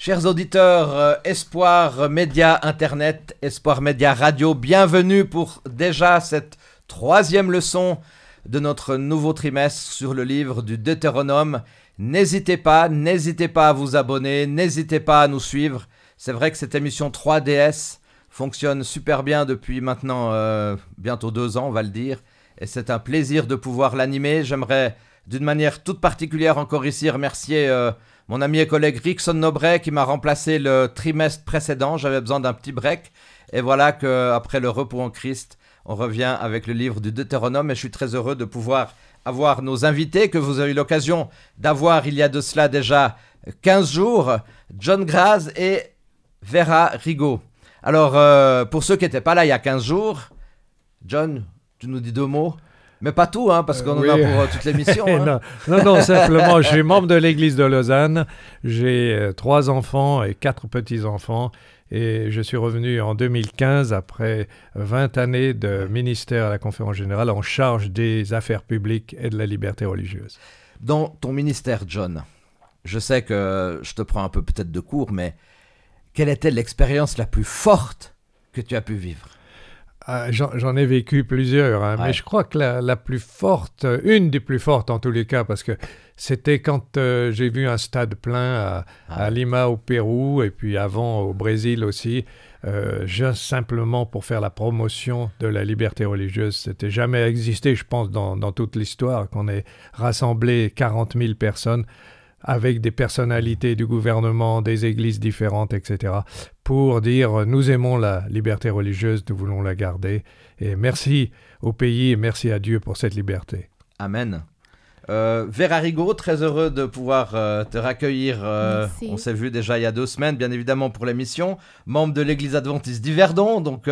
Chers auditeurs, Espoir Média Internet, Espoir Média Radio, bienvenue pour déjà cette troisième leçon de notre nouveau trimestre sur le livre du Deutéronome. N'hésitez pas à vous abonner, n'hésitez pas à nous suivre. C'est vrai que cette émission 3DS fonctionne super bien depuis maintenant bientôt 2 ans, on va le dire. Et c'est un plaisir de pouvoir l'animer. J'aimerais d'une manière toute particulière encore ici remercier mon ami et collègue Rickson Nobret qui m'a remplacé le trimestre précédent. J'avais besoin d'un petit break. Et voilà qu'après le repos en Christ, on revient avec le livre du Deutéronome. Et je suis très heureux de pouvoir avoir nos invités que vous avez eu l'occasion d'avoir il y a de cela déjà 15 jours. John Graz et Vera Rigaud. Alors, pour ceux qui n'étaient pas là il y a 15 jours, John, tu nous dis 2 mots ? Mais pas tout, hein, parce qu'on en a pour toute l'émission. Hein. non, simplement, je suis membre de l'église de Lausanne. J'ai 3 enfants et 4 petits-enfants. Et je suis revenu en 2015, après 20 années de ministère à la Conférence Générale, en charge des affaires publiques et de la liberté religieuse. Dans ton ministère, John, je sais que je te prends un peu peut-être de court, mais quelle était l'expérience la plus forte que tu as pu vivre ? J'en ai vécu plusieurs, hein, mais je crois que la plus forte, une des plus fortes en tous les cas, parce que c'était quand j'ai vu un stade plein à Lima au Pérou, et puis avant au Brésil aussi, juste simplement pour faire la promotion de la liberté religieuse. C'était jamais existé, je pense, dans toute l'histoire, qu'on ait rassemblé 40 000 personnes avec des personnalités du gouvernement, des églises différentes, etc., pour dire « Nous aimons la liberté religieuse, nous voulons la garder. » Et merci au pays et merci à Dieu pour cette liberté. Amen. Vera Rigaud, très heureux de pouvoir te raccueillir. On s'est vu déjà il y a 2 semaines, bien évidemment, pour l'émission. Membre de l'église adventiste d'Yverdon, donc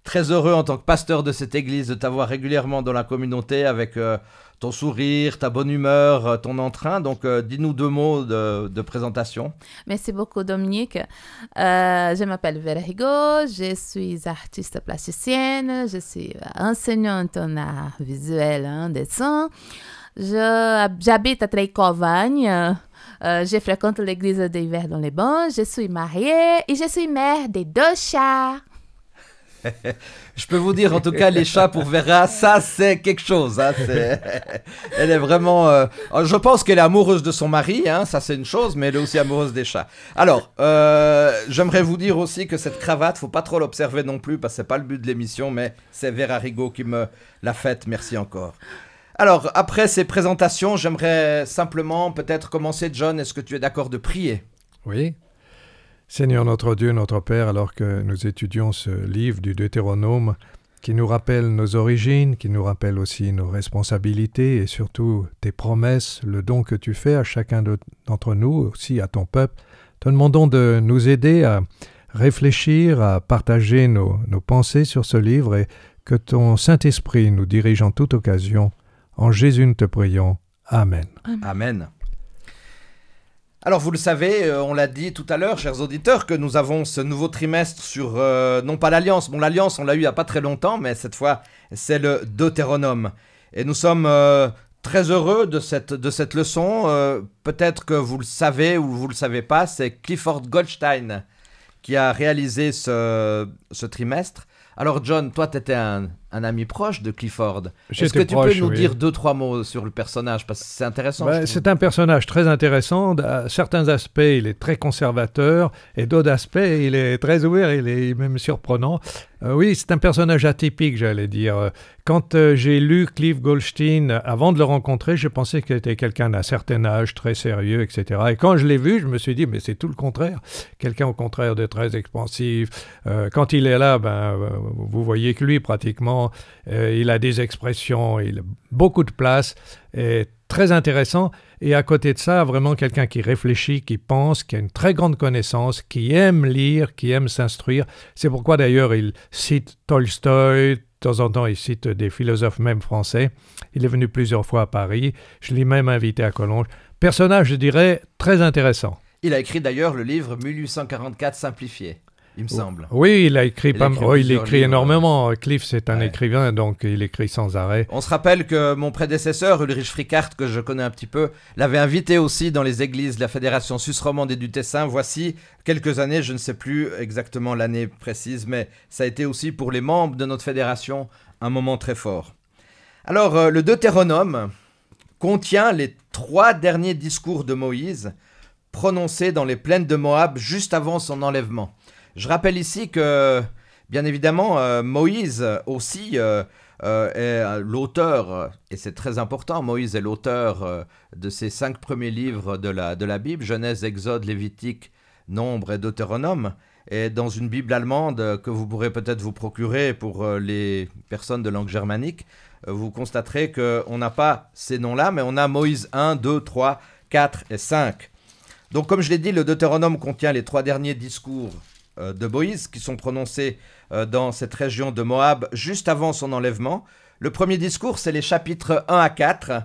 très heureux en tant que pasteur de cette église de t'avoir régulièrement dans la communauté avec ton sourire, ta bonne humeur, ton entrain. Donc, dis-nous 2 mots de présentation. Merci beaucoup, Dominique. Je m'appelle Vera Rigaud, je suis artiste plasticienne, je suis enseignante en art visuel, en dessin. J'habite à Treilcovagne. Je fréquente l'église de Yverdon-les-Bains. Je suis mariée et je suis mère des 2 chats. Je peux vous dire, en tout cas, les chats pour Vera, ça c'est quelque chose. Hein, elle est vraiment... je pense qu'elle est amoureuse de son mari, hein, ça c'est une chose, mais elle est aussi amoureuse des chats. Alors, j'aimerais vous dire aussi que cette cravate, faut pas trop l'observer non plus, parce que c'est pas le but de l'émission, mais c'est Vera Rigaud qui me l'a faite. Merci encore. Alors, après ces présentations, j'aimerais simplement peut-être commencer, John, est-ce que tu es d'accord de prier ? Oui. Seigneur notre Dieu, notre Père, alors que nous étudions ce livre du Deutéronome qui nous rappelle nos origines, qui nous rappelle aussi nos responsabilités et surtout tes promesses, le don que tu fais à chacun d'entre nous, aussi à ton peuple, te demandons de nous aider à réfléchir, à partager nos pensées sur ce livre et que ton Saint-Esprit nous dirige en toute occasion. En Jésus, nous te prions. Amen. Amen. Alors, vous le savez, on l'a dit tout à l'heure, chers auditeurs, que nous avons ce nouveau trimestre sur, non pas l'Alliance. Bon, l'Alliance, on l'a eu il n'y a pas très longtemps, mais cette fois, c'est le Deutéronome. Et nous sommes très heureux de cette leçon. Peut-être que vous le savez ou vous ne le savez pas, c'est Clifford Goldstein qui a réalisé ce trimestre. Alors, John, toi, tu étais un ami proche de Clifford. Est-ce que tu peux nous dire 2-3 mots sur le personnage ? Parce que c'est intéressant. C'est un personnage très intéressant. À certains aspects, il est très conservateur. Et d'autres aspects, il est très ouvert. Il est même surprenant. Oui, c'est un personnage atypique, j'allais dire. Quand j'ai lu Cliff Goldstein, avant de le rencontrer, je pensais qu'il était quelqu'un d'un certain âge, très sérieux, etc. Et quand je l'ai vu, je me suis dit, mais c'est tout le contraire. Quelqu'un, au contraire, de très expansif. Quand il est là, vous voyez que lui, pratiquement, il a des expressions, il a beaucoup de place, et très intéressant. Et à côté de ça, vraiment quelqu'un qui réfléchit, qui pense, qui a une très grande connaissance, qui aime lire, qui aime s'instruire. C'est pourquoi d'ailleurs il cite Tolstoï, de temps en temps il cite des philosophes même français. Il est venu plusieurs fois à Paris, je l'ai même invité à Collonges. Personnage, je dirais, très intéressant. Il a écrit d'ailleurs le livre 1844 simplifié. il me semble. Oui, il a écrit, il écrit énormément. Cliff, c'est un ouais. écrivain, donc il écrit sans arrêt. On se rappelle que mon prédécesseur, Ulrich Fricart, que je connais un petit peu, l'avait invité aussi dans les églises de la Fédération suisse romande et du Tessin. Voici quelques années, je ne sais plus exactement l'année précise, mais ça a été aussi pour les membres de notre fédération un moment très fort. Alors, le Deutéronome contient les 3 derniers discours de Moïse prononcés dans les plaines de Moab juste avant son enlèvement. Je rappelle ici que, bien évidemment, Moïse aussi est l'auteur, et c'est très important, Moïse est l'auteur de ces 5 premiers livres de la Bible, Genèse, Exode, Lévitique, Nombre et Deutéronome. Et dans une Bible allemande que vous pourrez peut-être vous procurer pour les personnes de langue germanique, vous constaterez qu'on n'a pas ces noms-là, mais on a Moïse 1, 2, 3, 4 et 5. Donc comme je l'ai dit, le Deutéronome contient les 3 derniers discours de Moïse qui sont prononcés dans cette région de Moab juste avant son enlèvement. Le premier discours, c'est les chapitres 1 à 4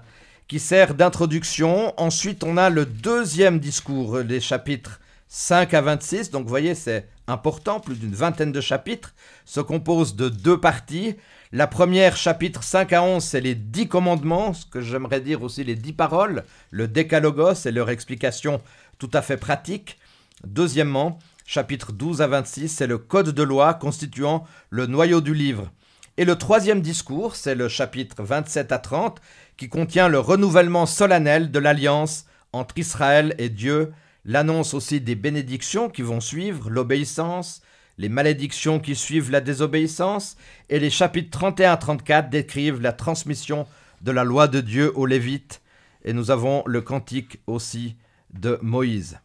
qui sert d'introduction. Ensuite, on a le deuxième discours, les chapitres 5 à 26. Donc vous voyez, c'est important, plus d'une vingtaine de chapitres, se compose de 2 parties. La première, chapitre 5 à 11, c'est les 10 commandements, ce que j'aimerais dire aussi les 10 paroles, le décalogos et leur explication tout à fait pratique. Deuxièmement, chapitre 12 à 26, c'est le code de loi constituant le noyau du livre. Et le troisième discours, c'est le chapitre 27 à 30, qui contient le renouvellement solennel de l'alliance entre Israël et Dieu, l'annonce aussi des bénédictions qui vont suivre, l'obéissance, les malédictions qui suivent la désobéissance, et les chapitres 31 à 34 décrivent la transmission de la loi de Dieu aux Lévites. Et nous avons le cantique aussi de Moïse.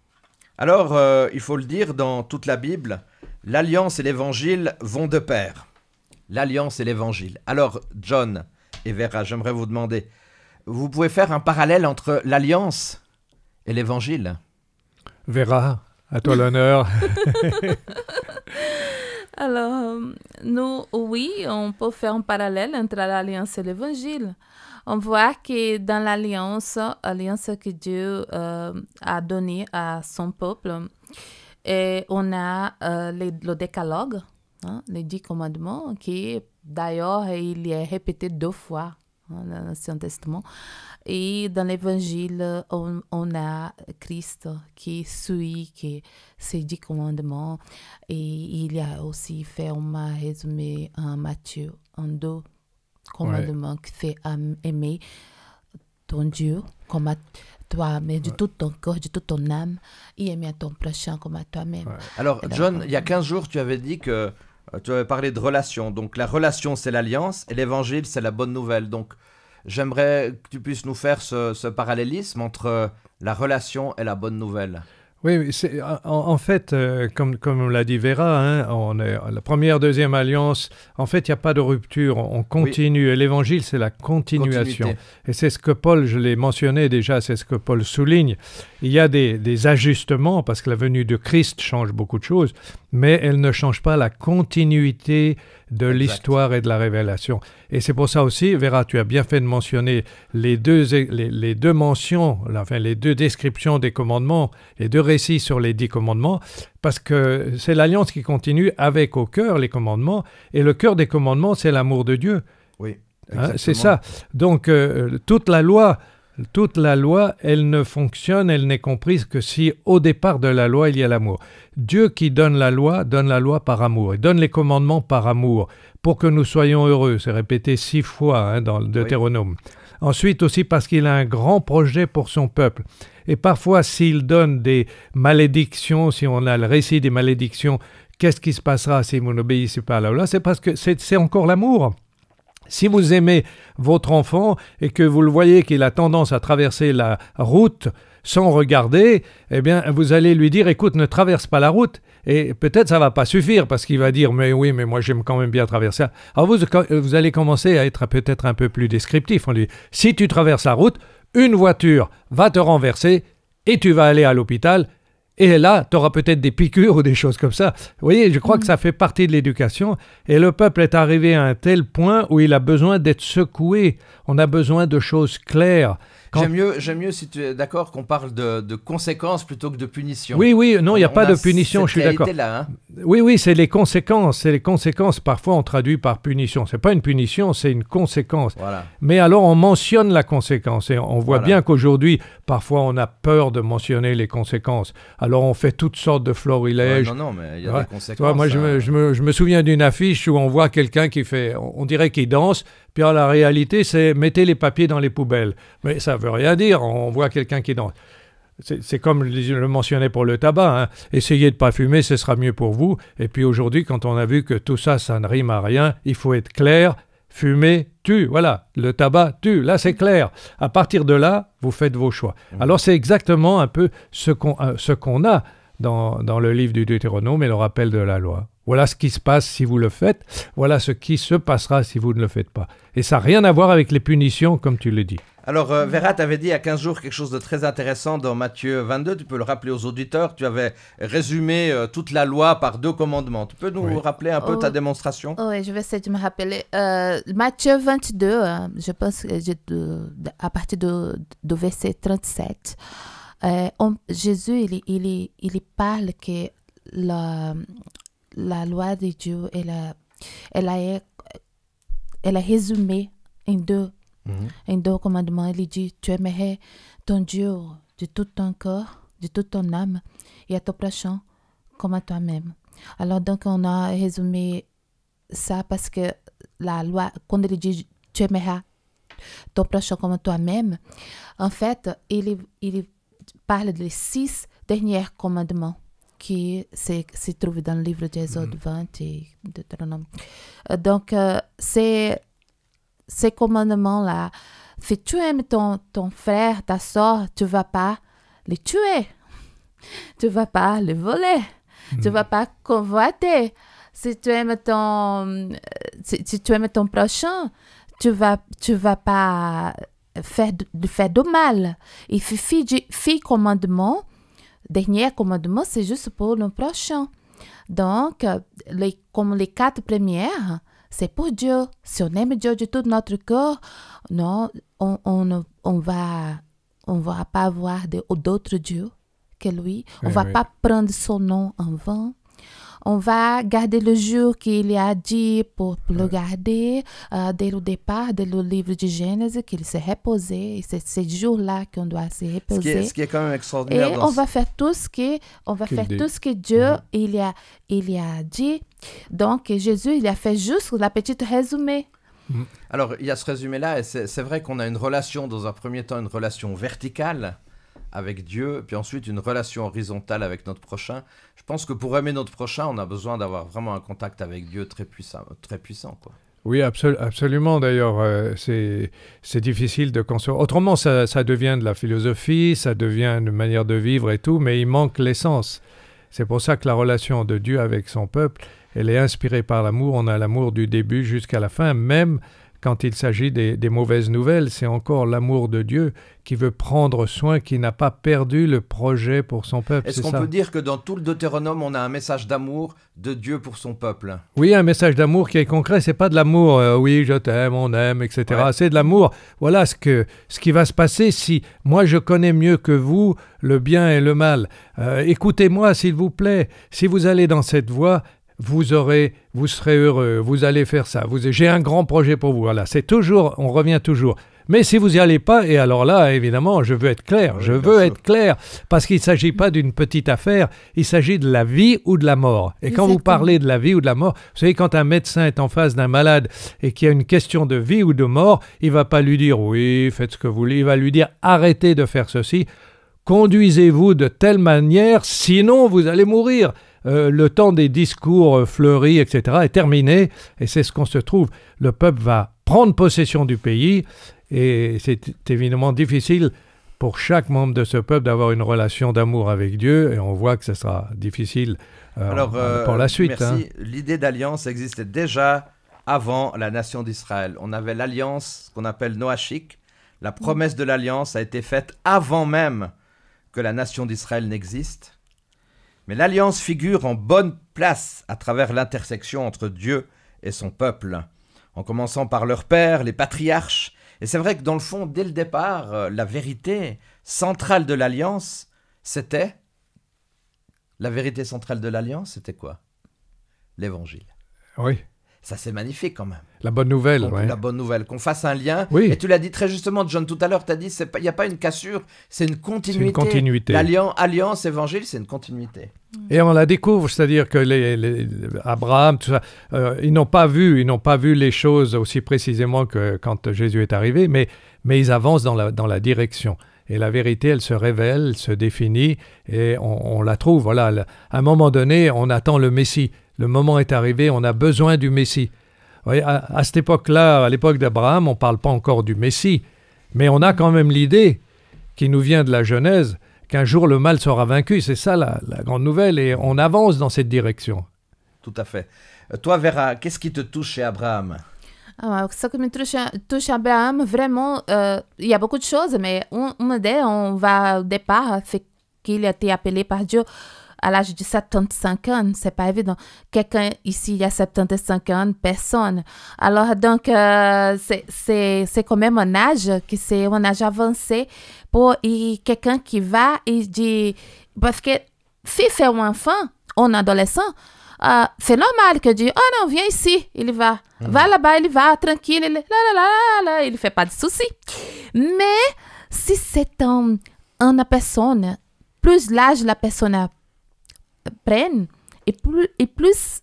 Alors, il faut le dire, dans toute la Bible, l'Alliance et l'Évangile vont de pair. L'Alliance et l'Évangile. Alors, John et Vera, j'aimerais vous demander, vous pouvez faire un parallèle entre l'Alliance et l'Évangile? Vera, à toi l'honneur. Alors, nous, oui, on peut faire un parallèle entre l'Alliance et l'Évangile. On voit que dans l'alliance que Dieu a donnée à son peuple, et on a le décalogue, hein, les 10 commandements, qui d'ailleurs il est répété 2 fois dans l'Ancien Testament. Et dans l'Évangile, on a Christ qui suit ces 10 commandements. Et il y a aussi fait un résumé en Matthieu, en 2 commandements qui fait aimer ton Dieu comme à toi, mais de tout ton corps, de toute ton âme, et aimer ton prochain comme à toi-même. Ouais. Alors, John, il y a 15 jours, tu avais dit que tu avais parlé de relation. Donc, la relation, c'est l'alliance, et l'évangile, c'est la bonne nouvelle. Donc, j'aimerais que tu puisses nous faire ce parallélisme entre la relation et la bonne nouvelle. Oui, en fait, comme l'a dit Vera, hein, on est la première, deuxième alliance. En fait, il n'y a pas de rupture, on continue. Oui. Et l'évangile, c'est la continuation. Et c'est ce que Paul, je l'ai mentionné déjà, c'est ce que Paul souligne. Il y a des ajustements, parce que la venue de Christ change beaucoup de choses, mais elle ne change pas la continuité de l'histoire et de la révélation. Et c'est pour ça aussi, Vera, tu as bien fait de mentionner les deux mentions, enfin les 2 descriptions des commandements, les 2 récits sur les 10 commandements, parce que c'est l'alliance qui continue avec au cœur les commandements, et le cœur des commandements, c'est l'amour de Dieu. Oui, hein, c'est ça. Donc, toute la loi, elle ne fonctionne, elle n'est comprise que si au départ de la loi, il y a l'amour. Dieu qui donne la loi par amour. Il donne les commandements par amour, pour que nous soyons heureux. C'est répété 6 fois hein, dans le Deutéronome. Oui. Ensuite aussi parce qu'il a un grand projet pour son peuple. Et parfois, s'il donne des malédictions, si on a le récit des malédictions, qu'est-ce qui se passera si vous n'obéissez pas à la loi? C'est parce que c'est encore l'amour. Si vous aimez votre enfant et que vous le voyez qu'il a tendance à traverser la route sans regarder, eh bien, vous allez lui dire, écoute, ne traverse pas la route. Et peut-être ça ne va pas suffire parce qu'il va dire, mais oui, mais moi j'aime quand même bien traverser. Alors vous allez commencer à être peut-être un peu plus descriptif. On dit, si tu traverses la route, une voiture va te renverser et tu vas aller à l'hôpital. Et là, tu auras peut-être des piqûres ou des choses comme ça. Vous voyez, je crois que ça fait partie de l'éducation. Et le peuple est arrivé à un tel point où il a besoin d'être secoué. On a besoin de choses claires. J'aime mieux, si tu es d'accord, qu'on parle de conséquences plutôt que de punitions. Oui, non, il n'y a pas de punition, je suis d'accord. Là, hein. Oui, c'est les conséquences. C'est les conséquences. Parfois, on traduit par punition. C'est pas une punition, c'est une conséquence. Voilà. Mais alors, on mentionne la conséquence. Et on voit Voilà. bien qu'aujourd'hui, parfois, on a peur de mentionner les conséquences. Alors, on fait toutes sortes de florilèges. Non, mais il y a Ouais. des conséquences. Tu vois, moi, je me souviens d'une affiche où on voit quelqu'un qui fait, on dirait qu'il danse, puis en la réalité, c'est mettez les papiers dans les poubelles. Mais ça veut rien dire, on voit quelqu'un qui danse. C'est comme je le mentionnais pour le tabac, hein. Essayez de ne pas fumer, ce sera mieux pour vous. Et puis aujourd'hui, quand on a vu que tout ça, ça ne rime à rien, il faut être clair, fumer tue, voilà, le tabac tue, là c'est clair. À partir de là, vous faites vos choix. Alors c'est exactement un peu ce qu'on a dans le livre du Deutéronome et le rappel de la loi. Voilà ce qui se passe si vous le faites, voilà ce qui se passera si vous ne le faites pas. Et ça n'a rien à voir avec les punitions, comme tu le dis. Alors, Vera, tu avais dit il y a 15 jours quelque chose de très intéressant dans Matthieu 22. Tu peux le rappeler aux auditeurs. Tu avais résumé toute la loi par 2 commandements. Tu peux nous rappeler un peu ta démonstration? Oui, je vais essayer de me rappeler. Matthieu 22, je pense que à partir du verset 37, Jésus, il parle que la loi de Dieu, elle est résumée en deux commandements. Il dit, tu aimerais ton Dieu de tout ton corps, de toute ton âme, et à ton prochain comme à toi-même. Alors donc on a résumé ça parce que la loi, quand il dit, tu aimeras ton prochain comme toi-même, en fait, il parle des 6 derniers commandements qui se trouvent dans le livre d'Exode 20 et Deutéronome. Donc, ces commandements-là, si tu aimes ton frère, ta soeur, tu ne vas pas les tuer. Tu ne vas pas les voler. Tu ne vas pas convoiter. Si tu aimes ton prochain, tu vas pas faire de mal. Il suffit de commandement. Dernier commandement, c'est juste pour le prochain. Donc, comme les 4 premières, c'est pour Dieu. Si on aime Dieu de tout notre cœur, non, on va pas avoir d'autres dieux que lui. On va pas prendre son nom en vain. On va garder le jour qu'il a dit pour le garder dès le départ, dès le livre de Genèse, qu'il s'est reposé. C'est ce jour-là qu'on doit se reposer. Ce qui est quand même extraordinaire. Et on va faire tout ce que Dieu il a dit. Donc Jésus, il a fait juste la petite résumé. Alors il y a ce résumé-là, et c'est vrai qu'on a une relation, dans un premier temps, une relation verticale avec Dieu, puis ensuite une relation horizontale avec notre prochain. Je pense que pour aimer notre prochain, on a besoin d'avoir vraiment un contact avec Dieu très puissant, quoi. Oui, absolument. D'ailleurs, c'est difficile de construire. Autrement, ça devient de la philosophie, ça devient une manière de vivre et tout, mais il manque l'essence. C'est pour ça que la relation de Dieu avec son peuple, elle est inspirée par l'amour. On a l'amour du début jusqu'à la fin, même quand il s'agit des mauvaises nouvelles. C'est encore l'amour de Dieu qui veut prendre soin, qui n'a pas perdu le projet pour son peuple. Est-ce qu'on peut dire que dans tout le Deutéronome, on a un message d'amour de Dieu pour son peuple? Oui, un message d'amour qui est concret. C'est pas de l'amour, oui, je t'aime, on aime, etc. Ouais. C'est de l'amour. Voilà ce qui va se passer si moi je connais mieux que vous le bien et le mal. Écoutez-moi, s'il vous plaît. Si vous allez dans cette voie, vous serez heureux, vous allez faire ça. J'ai un grand projet pour vous. Voilà, c'est toujours, on revient toujours. Mais si vous n'y allez pas, et alors là, évidemment, je veux être clair. Oui, je veux être clair, parce qu'il ne s'agit pas d'une petite affaire, il s'agit de la vie ou de la mort. Et quand vous parlez de la vie ou de la mort, vous savez, quand un médecin est en face d'un malade et qu'il y a une question de vie ou de mort, il ne va pas lui dire « oui, faites ce que vous voulez », il va lui dire « arrêtez de faire ceci, conduisez-vous de telle manière, sinon vous allez mourir ». Le temps des discours fleuris, etc., est terminé, et c'est ce qu'on se trouve. Le peuple va prendre possession du pays, et c'est évidemment difficile pour chaque membre de ce peuple d'avoir une relation d'amour avec Dieu, et on voit que ce sera difficile pour la suite. Merci. L'idée d'alliance existait déjà avant la nation d'Israël. On avait l'alliance qu'on appelle Noachique. La promesse de l'alliance a été faite avant même que la nation d'Israël n'existe. Mais l'alliance figure en bonne place à travers l'intersection entre Dieu et son peuple, en commençant par leurs pères, les patriarches. Et c'est vrai que dans le fond, dès le départ, la vérité centrale de l'alliance, c'était... La vérité centrale de l'alliance, c'était quoi? l'évangile. Oui. Ça, c'est magnifique quand même. La bonne nouvelle, Donc, ouais. la bonne nouvelle, qu'on fasse un lien. Oui. Et tu l'as dit très justement, John, tout à l'heure, tu as dit, il n'y a pas une cassure, c'est une continuité. C'est une continuité. L'alliance évangile, c'est une continuité. Et on la découvre, c'est-à-dire que Abraham, tout ça, ils n'ont pas vu les choses aussi précisément que quand Jésus est arrivé, mais ils avancent dans la direction. Et la vérité, elle se révèle, elle se définit, et on la trouve. Voilà, à un moment donné, on attend le Messie. Le moment est arrivé, on a besoin du Messie. Vous voyez, à cette époque-là, à l'époque d'Abraham, on ne parle pas encore du Messie, mais on a quand même l'idée qui nous vient de la Genèse qu'un jour le mal sera vaincu. C'est ça la grande nouvelle, et on avance dans cette direction. Tout à fait. Toi, Vera, qu'est-ce qui te touche chez Abraham? Ce qui me touche Abraham, vraiment, il y a beaucoup de choses, mais une idée, on va au départ, c'est qu'il a été appelé par Dieu à l'âge de 75 ans. C'est pas évident. Quelqu'un ici, il y a 75 ans, personne. Alors, donc, c'est quand même un âge c'est un âge avancé pour quelqu'un qui va et dit, parce que si c'est un enfant, un adolescent, c'est normal que Dieu, oh non, viens ici, il va. Va là-bas, il va, tranquille, il ne fait pas de soucis. Mais si c'est une personne, plus l'âge la personne prenne, et plus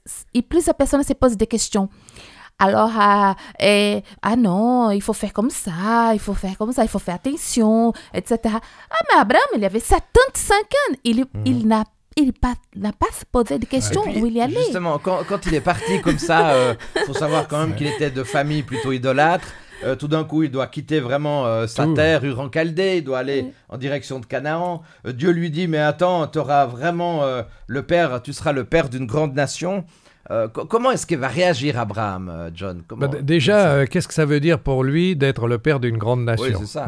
la personne se pose des questions. Alors, non, il faut faire comme ça, il faut faire attention, etc. Mais Abraham, il avait 75 ans, il n'a pas se posé de questions puis, où il y allait. Justement, quand il est parti comme ça, faut savoir quand même qu'il était de famille plutôt idolâtre. Tout d'un coup, il doit quitter vraiment sa terre, Ur en Chaldée, il doit aller en direction de Canaan. Dieu lui dit, mais attends, tu auras vraiment tu seras le père d'une grande nation. Comment est-ce qu'il va réagir Abraham, John? Déjà, qu'est-ce que ça veut dire pour lui d'être le père d'une grande nation? Oui, c'est ça.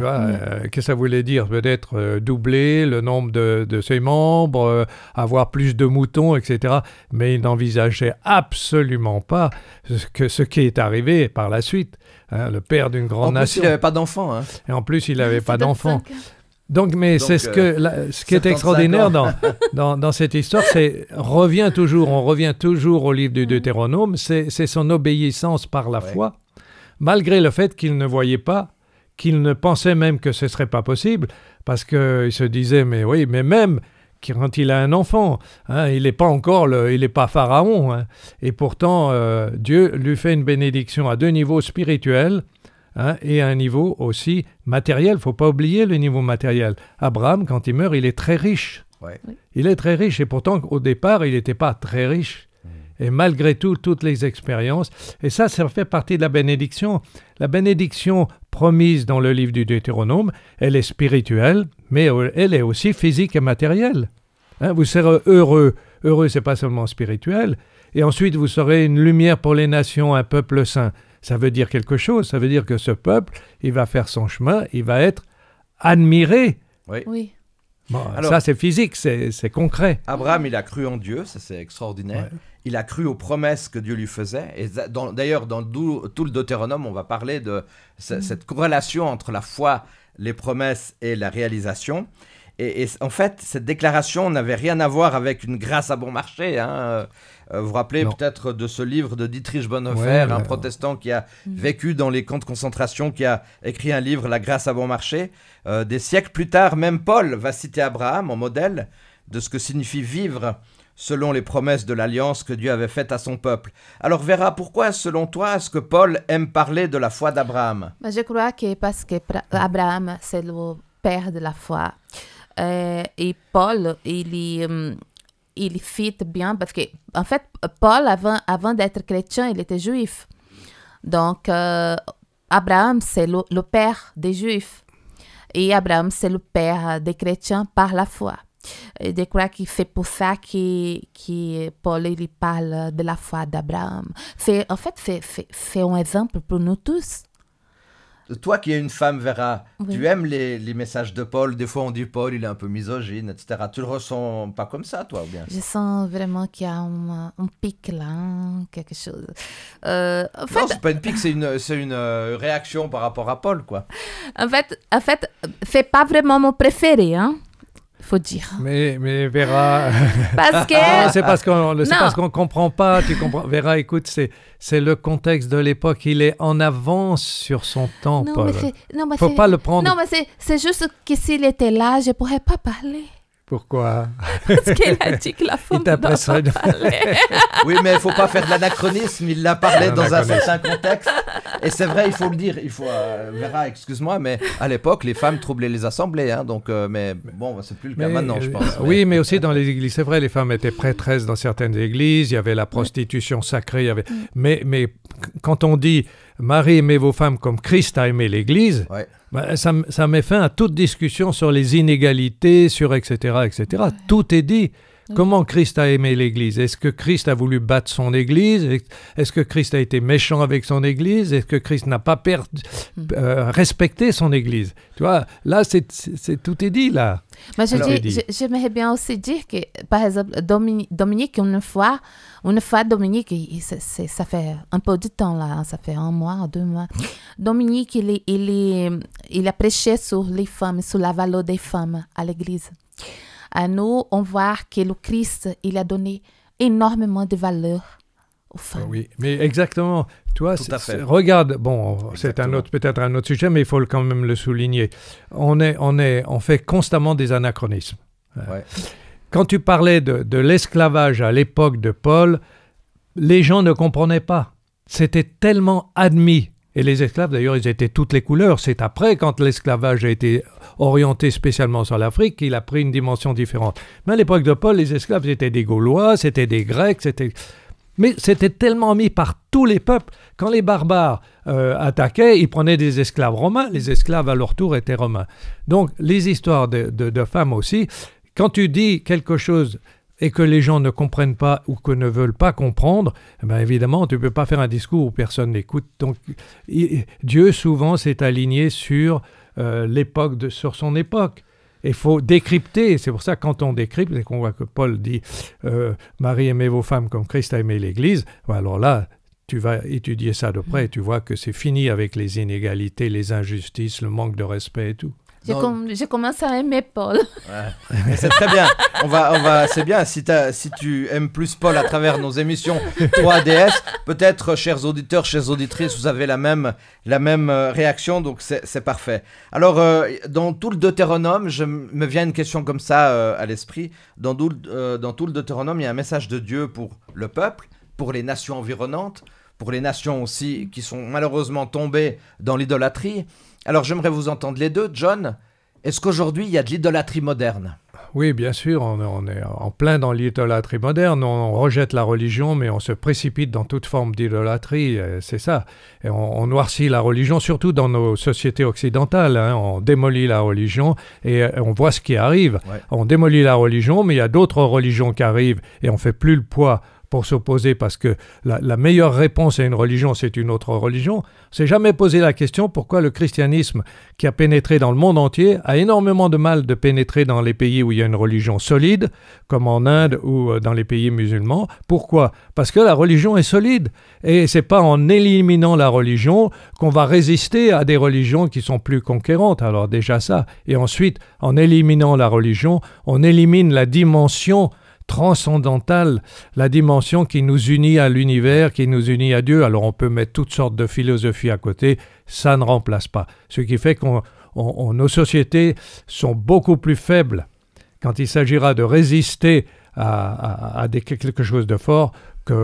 Qu'est-ce que ça voulait dire? Peut-être doubler le nombre de ses membres, avoir plus de moutons, etc. Mais il n'envisageait absolument pas ce qui est arrivé par la suite. Le père d'une grande nation. En plus, il n'avait pas d'enfant. Hein. Et en plus, il n'avait pas d'enfant. Donc, c'est ce qui est extraordinaire dans cette histoire, on revient toujours au livre du Deutéronome, c'est son obéissance par la foi, malgré le fait qu'il ne voyait pas, qu'il ne pensait même que ce ne serait pas possible, parce qu'il se disait, mais même quand il a un enfant, il n'est pas il n'est pas Pharaon, et pourtant Dieu lui fait une bénédiction à deux niveaux spirituels, et à un niveau aussi matériel. Il ne faut pas oublier le niveau matériel. Abraham, quand il meurt, il est très riche. Ouais. Il est très riche, et pourtant, au départ, il n'était pas très riche. Et malgré tout, toutes les expériences, et ça fait partie de la bénédiction. La bénédiction promise dans le livre du Deutéronome, elle est spirituelle, mais elle est aussi physique et matérielle. Vous serez heureux. Heureux, ce n'est pas seulement spirituel. Et ensuite, vous serez une lumière pour les nations, un peuple saint. Ça veut dire quelque chose, ça veut dire que ce peuple, il va faire son chemin, il va être admiré. Oui. Bon, alors, ça, c'est physique, c'est concret. Abraham, il a cru en Dieu, ça c'est extraordinaire. Ouais. Il a cru aux promesses que Dieu lui faisait. Et d'ailleurs, dans tout le Deutéronome, on va parler de cette corrélation entre la foi, les promesses et la réalisation. Et en fait, cette déclaration n'avait rien à voir avec une grâce à bon marché. Vous vous rappelez peut-être de ce livre de Dietrich Bonhoeffer, un protestant qui a vécu dans les camps de concentration, qui a écrit un livre, La grâce à bon marché. Des siècles plus tard, même Paul va citer Abraham en modèle de ce que signifie vivre selon les promesses de l'alliance que Dieu avait faite à son peuple. Alors Vera, pourquoi, selon toi, est-ce que Paul aime parler de la foi d'Abraham? Je crois que parce que Abraham, c'est le père de la foi. Et Paul, il fit bien parce que, en fait, Paul, avant d'être chrétien, il était juif. Donc, Abraham, c'est le père des juifs. Et Abraham, c'est le père des chrétiens par la foi. Et je crois que c'est pour ça que Paul il parle de la foi d'Abraham. En fait, c'est un exemple pour nous tous. Toi qui es une femme, Vera, tu aimes les messages de Paul. Des fois, on dit Paul, il est un peu misogyne, etc. Tu le ressens pas comme ça, toi, ou bien? Je sens vraiment qu'il y a un pic là, quelque chose. En fait, non, c'est pas une pique, c'est une réaction par rapport à Paul, quoi. En fait, c'est pas vraiment mon préféré, hein. faut dire. Mais Vera, Parce que... c'est parce qu'on comprend pas. Tu comprends, Vera, écoute, c'est le contexte de l'époque. Il est en avance sur son temps, Paul. Faut pas le prendre. Non, mais c'est juste que s'il était là, je pourrais pas parler. Pourquoi? Parce qu'il a dit que la femme ne doit pas parler. Oui, mais il ne faut pas faire de l'anachronisme. Il l'a parlé dans un certain contexte. Et c'est vrai, il faut le dire. Vera, excuse-moi, mais à l'époque, les femmes troublaient les assemblées. Hein, donc, mais bon, c'est plus le cas maintenant, je pense. Oui, mais aussi dans les églises. C'est vrai, les femmes étaient prêtresses dans certaines églises. Il y avait la prostitution sacrée. Il y avait... mais quand on dit « Marie, aimez vos femmes comme Christ a aimé l'Église ouais. », ça met fin à toute discussion sur les inégalités, sur etc. etc. Ouais. Tout est dit. Comment Christ a aimé l'Église? Est-ce que Christ a voulu battre son Église? Est-ce que Christ a été méchant avec son Église? Est-ce que Christ n'a pas respecté son Église? Tu vois, là, tout est dit, là. Mais j'aimerais bien aussi dire que, par exemple, Dominique, une fois, Dominique, ça fait un peu de temps, là, ça fait 1 mois, 2 mois. Dominique, il a prêché sur les femmes, sur la valeur des femmes à l'Église. À nous, on voit que le Christ, il a donné énormément de valeur aux femmes. Oui, mais exactement. Toi, regarde, bon, c'est peut-être un autre sujet, mais il faut quand même le souligner. On fait constamment des anachronismes. Ouais. Quand tu parlais de l'esclavage à l'époque de Paul, les gens ne comprenaient pas. C'était tellement admis. Et les esclaves, d'ailleurs, ils étaient toutes les couleurs. C'est après, quand l'esclavage a été orienté spécialement sur l'Afrique, qu'il a pris une dimension différente. Mais à l'époque de Paul, les esclaves, c'était des Gaulois, c'était des Grecs, mais c'était tellement mis par tous les peuples. Quand les barbares attaquaient, ils prenaient des esclaves romains. Les esclaves, à leur tour, étaient romains. Donc, les histoires de femmes aussi, quand tu dis quelque chose et que les gens ne comprennent pas ou que ne veulent pas comprendre, ben évidemment, tu ne peux pas faire un discours où personne n'écoute. Donc, Dieu, souvent, s'est aligné sur sur son époque. Il faut décrypter. C'est pour ça que quand on décrypte et qu'on voit que Paul dit « Marie, aimez vos femmes comme Christ a aimé l'Église », alors là, tu vas étudier ça de près et tu vois que c'est fini avec les inégalités, les injustices, le manque de respect et tout. Je commence à aimer Paul. Ouais. C'est très bien. C'est bien. Si tu aimes plus Paul à travers nos émissions 3DS, peut-être, chers auditeurs, chères auditrices, vous avez la même réaction, donc c'est parfait. Alors, dans tout le Deutéronome, me vient une question comme ça à l'esprit. Dans tout le Deutéronome, il y a un message de Dieu pour le peuple, pour les nations environnantes, pour les nations aussi qui sont malheureusement tombées dans l'idolâtrie. Alors, j'aimerais vous entendre les deux. John, est-ce qu'aujourd'hui, il y a de l'idolâtrie moderne? Oui, bien sûr, on est en plein dans l'idolâtrie moderne. On rejette la religion, mais on se précipite dans toute forme d'idolâtrie, c'est ça. Et on noircit la religion, surtout dans nos sociétés occidentales. Hein. On démolit la religion et on voit ce qui arrive. Ouais. On démolit la religion, mais il y a d'autres religions qui arrivent et on ne fait plus le poids pour s'opposer, parce que la meilleure réponse à une religion, c'est une autre religion. On ne s'est jamais posé la question pourquoi le christianisme, qui a pénétré dans le monde entier, a énormément de mal de pénétrer dans les pays où il y a une religion solide, comme en Inde ou dans les pays musulmans. Pourquoi? Parce que la religion est solide. Et ce n'est pas en éliminant la religion qu'on va résister à des religions qui sont plus conquérantes. Alors déjà ça. Et ensuite, en éliminant la religion, on élimine la dimension transcendantale, la dimension qui nous unit à l'univers, qui nous unit à Dieu. Alors on peut mettre toutes sortes de philosophies à côté, ça ne remplace pas. Ce qui fait que nos sociétés sont beaucoup plus faibles quand il s'agira de résister à quelque chose de fort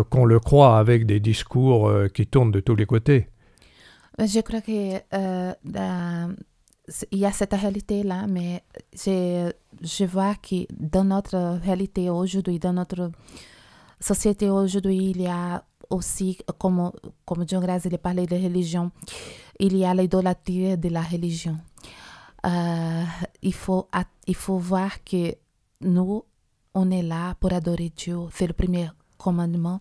qu'on le croit avec des discours qui tournent de tous les côtés. Je crois que il y a cette réalité-là, mais je vois que dans notre réalité aujourd'hui, dans notre société aujourd'hui, il y a aussi, comme John Graz il parlait de religion, il y a l'idolâtrie de la religion. Il faut voir que nous, on est là pour adorer Dieu. C'est le premier commandement.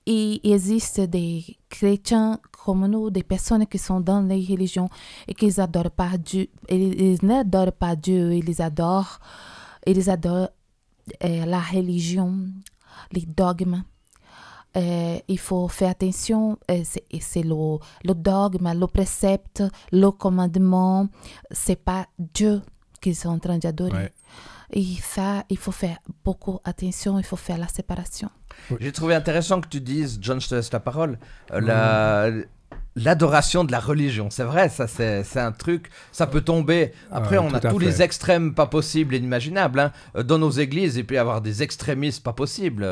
Il existe des chrétiens comme nous, des personnes qui sont dans les religions et qui n'adorent pas Dieu. Ils n'adorent pas Dieu, ils adorent la religion, les dogmes. Il faut faire attention, c'est le dogme, le précepte, le commandement. Ce n'est pas Dieu qu'ils sont en train d'adorer. Ouais. Et ça, il faut faire beaucoup attention, il faut faire la séparation. J'ai trouvé intéressant que tu dises, John, je te laisse la parole, l'adoration de la religion. C'est vrai, ça c'est un truc, ça peut tomber. Après, on a tous les extrêmes pas possibles et inimaginables. Hein. Dans nos églises, il peut y avoir des extrémistes pas possibles.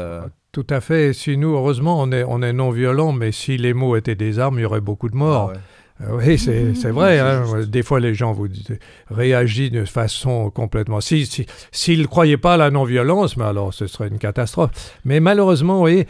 Tout à fait. Si nous, heureusement, on est non-violents, mais si les mots étaient des armes, il y aurait beaucoup de morts. Ah ouais. Oui, c'est vrai. Hein. Des fois, les gens vous réagissent de façon complètement... S'ils ne croyaient pas à la non-violence, mais alors ce serait une catastrophe. Mais malheureusement, oui,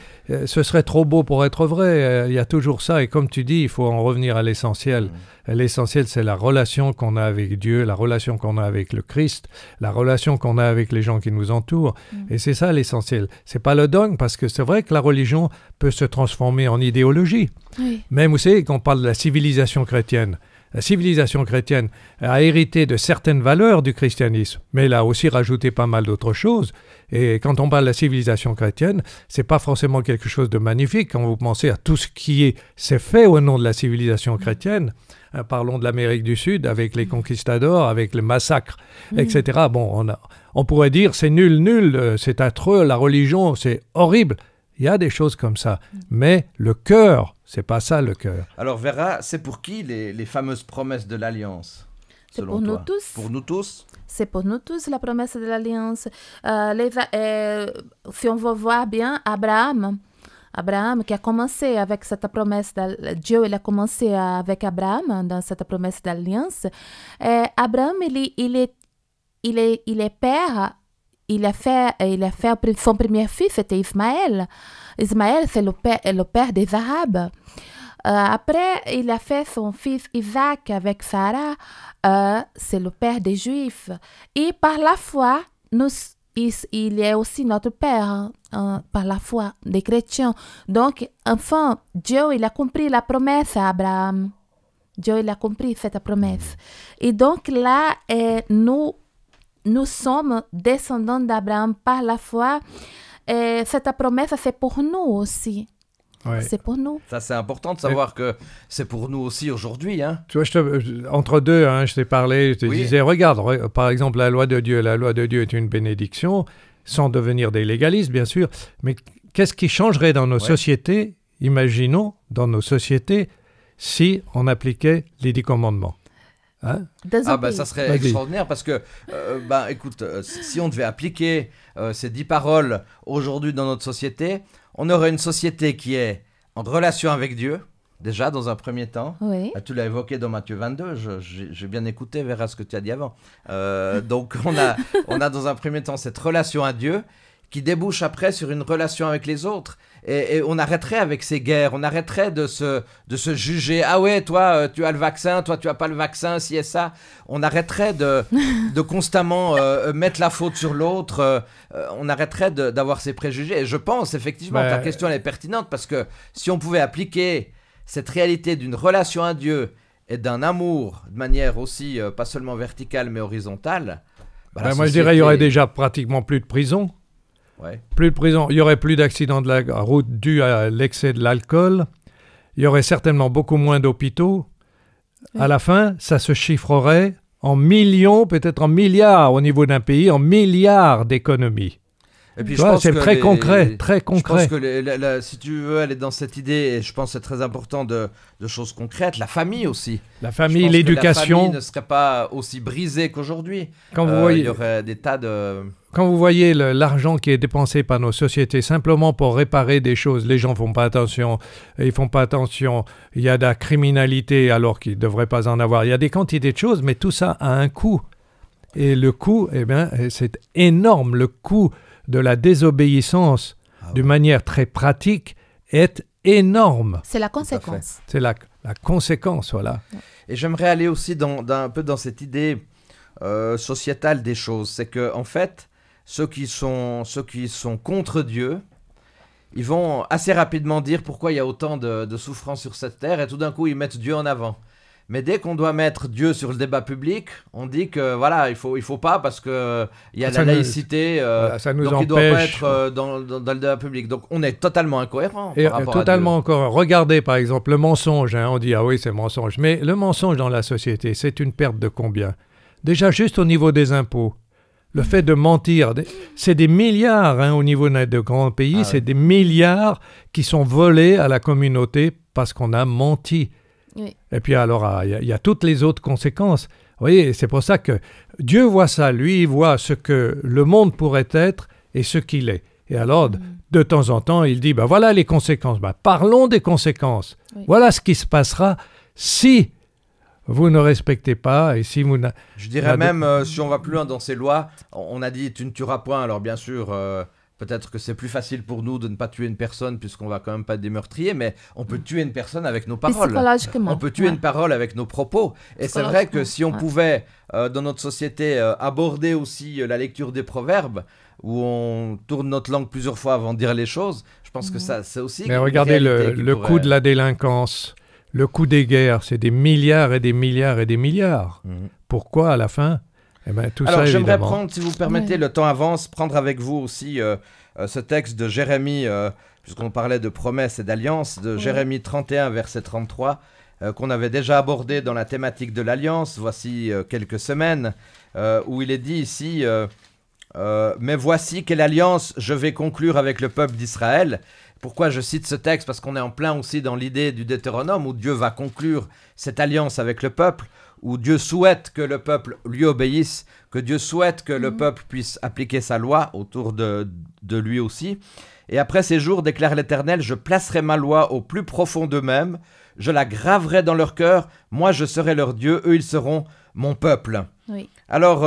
ce serait trop beau pour être vrai. Il y a toujours ça. Et comme tu dis, il faut en revenir à l'essentiel. L'essentiel, c'est la relation qu'on a avec Dieu, la relation qu'on a avec le Christ, la relation qu'on a avec les gens qui nous entourent. Et c'est ça l'essentiel. C'est pas le dogme, parce que c'est vrai que la religion peut se transformer en idéologie. Oui. Même, vous savez, quand on parle de la civilisation chrétienne a hérité de certaines valeurs du christianisme, mais elle a aussi rajouté pas mal d'autres choses. Et quand on parle de la civilisation chrétienne, c'est pas forcément quelque chose de magnifique. Quand vous pensez à tout ce qui s'est fait au nom de la civilisation chrétienne, parlons de l'Amérique du Sud, avec les conquistadors, avec les massacres, etc. Bon, on pourrait dire c'est nul, c'est affreux, la religion, c'est horrible. Il y a des choses comme ça. Mais le cœur, c'est pas ça le cœur. Alors Vera, c'est pour qui les fameuses promesses de l'Alliance? C'est pour nous tous. Pour nous tous? C'est pour nous tous la promesse de l'Alliance. Si on veut voir bien, Abraham qui a commencé avec cette promesse, Dieu il a commencé avec Abraham dans cette promesse d'alliance. Abraham, il est père. Il a fait son premier fils, c'était Ismaël. Ismaël, c'est le père des Arabes. Après, il a fait son fils Isaac avec Sarah, c'est le père des Juifs. Et par la foi, il est aussi notre père, par la foi des chrétiens. Donc, enfin, Dieu, il a compris la promesse à Abraham. Dieu, il a compris cette promesse. Et donc là, nous sommes descendants d'Abraham par la foi. Et cette promesse, c'est pour nous aussi. Ouais. C'est pour nous. Ça, c'est important de savoir que c'est pour nous aussi aujourd'hui. Hein. Tu vois, entre deux, hein, je t'ai parlé, je te disais, regarde, par exemple, la loi de Dieu est une bénédiction, sans devenir des légalistes, bien sûr. Mais qu'est-ce qui changerait dans nos sociétés, imaginons, dans nos sociétés, si on appliquait les 10 commandements? Hein? Ça serait extraordinaire parce que, écoute, si on devait appliquer ces 10 paroles aujourd'hui dans notre société, on aurait une société qui est en relation avec Dieu, déjà dans un premier temps. Oui. Tu l'as évoqué dans Matthieu 22, j'ai bien écouté, Vera, ce que tu as dit avant. Donc on a dans un premier temps cette relation à Dieu qui débouche après sur une relation avec les autres. Et on arrêterait avec ces guerres, on arrêterait de se juger. Ah ouais, toi, tu as le vaccin, toi, tu n'as pas le vaccin, ci et ça. On arrêterait de constamment mettre la faute sur l'autre. On arrêterait d'avoir ces préjugés. Et je pense effectivement que ta question elle est pertinente parce que si on pouvait appliquer cette réalité d'une relation à Dieu et d'un amour de manière aussi, pas seulement verticale, mais horizontale. Moi, je dirais qu'il y aurait déjà pratiquement plus de prison. Ouais. Plus de prison, il y aurait plus d'accidents de la route dus à l'excès de l'alcool, il y aurait certainement beaucoup moins d'hôpitaux. À la fin, ça se chiffrerait en millions, peut-être en milliards au niveau d'un pays, en milliards d'économies. Et puis, c'est très concret, très concret. Je pense que si tu veux aller dans cette idée, et je pense que c'est très important de choses concrètes, la famille aussi. La famille, l'éducation. La famille ne serait pas aussi brisée qu'aujourd'hui. Quand vous voyez, il y aurait des tas de... Quand vous voyez l'argent qui est dépensé par nos sociétés simplement pour réparer des choses, les gens ne font pas attention, ils font pas attention, il y a de la criminalité alors qu'il ne devrait pas en avoir, il y a des quantités de choses, mais tout ça a un coût. Et le coût, c'est énorme, le coût de la désobéissance, d'une manière très pratique, est énorme. C'est la conséquence. C'est la conséquence, voilà. Et j'aimerais aller aussi un peu dans cette idée sociétale des choses. C'est que en fait, ceux qui sont contre Dieu, ils vont assez rapidement dire pourquoi il y a autant de souffrance sur cette terre, et tout d'un coup, ils mettent Dieu en avant. Mais dès qu'on doit mettre Dieu sur le débat public, on dit que voilà, il faut pas parce que il y a la laïcité, ça nous donc empêche. il doit pas être dans le débat public. Donc on est totalement incohérent. Et par rapport totalement à Dieu. encore. Regardez par exemple le mensonge. On dit ah oui c'est mensonge, mais le mensonge dans la société, c'est une perte de combien? Déjà, juste au niveau des impôts. Le fait de mentir, c'est des milliards au niveau de grands pays, c'est des milliards qui sont volés à la communauté parce qu'on a menti. Oui. Et puis alors, il y a toutes les autres conséquences. Vous voyez, c'est pour ça que Dieu voit ça. Lui, il voit ce que le monde pourrait être et ce qu'il est. Et alors, de temps en temps, il dit, voilà les conséquences. Parlons des conséquences. Oui. Voilà ce qui se passera si vous ne respectez pas et si vous... Je dirais même, si on va plus loin dans ces lois, on a dit tu ne tueras point. Alors bien sûr, peut-être que c'est plus facile pour nous de ne pas tuer une personne puisqu'on va quand même pas être des meurtriers, mais on peut tuer une personne avec nos paroles. On peut tuer une parole avec nos propos. Et c'est vrai que si on pouvait, dans notre société, aborder aussi la lecture des proverbes, où on tourne notre langue plusieurs fois avant de dire les choses, je pense que ça, c'est aussi... Mais regardez le coût de la délinquance. Le coût des guerres, c'est des milliards et des milliards et des milliards. Pourquoi, à la fin? Tout Alors, ça, j'aimerais prendre, si vous permettez, le temps avance, prendre avec vous aussi ce texte de Jérémie, puisqu'on parlait de promesses et d'alliances, de Jérémie 31, verset 33, qu'on avait déjà abordé dans la thématique de l'alliance, voici quelques semaines, où il est dit ici « Mais voici quelle alliance je vais conclure avec le peuple d'Israël ». Pourquoi je cite ce texte? Parce qu'on est en plein aussi dans l'idée du Deutéronome où Dieu va conclure cette alliance avec le peuple, où Dieu souhaite que le peuple lui obéisse, que Dieu souhaite que le peuple puisse appliquer sa loi autour de lui aussi. Et après ces jours, déclare l'Éternel, je placerai ma loi au plus profond d'eux-mêmes, je la graverai dans leur cœur, moi je serai leur Dieu, eux ils seront mon peuple. Oui. Alors,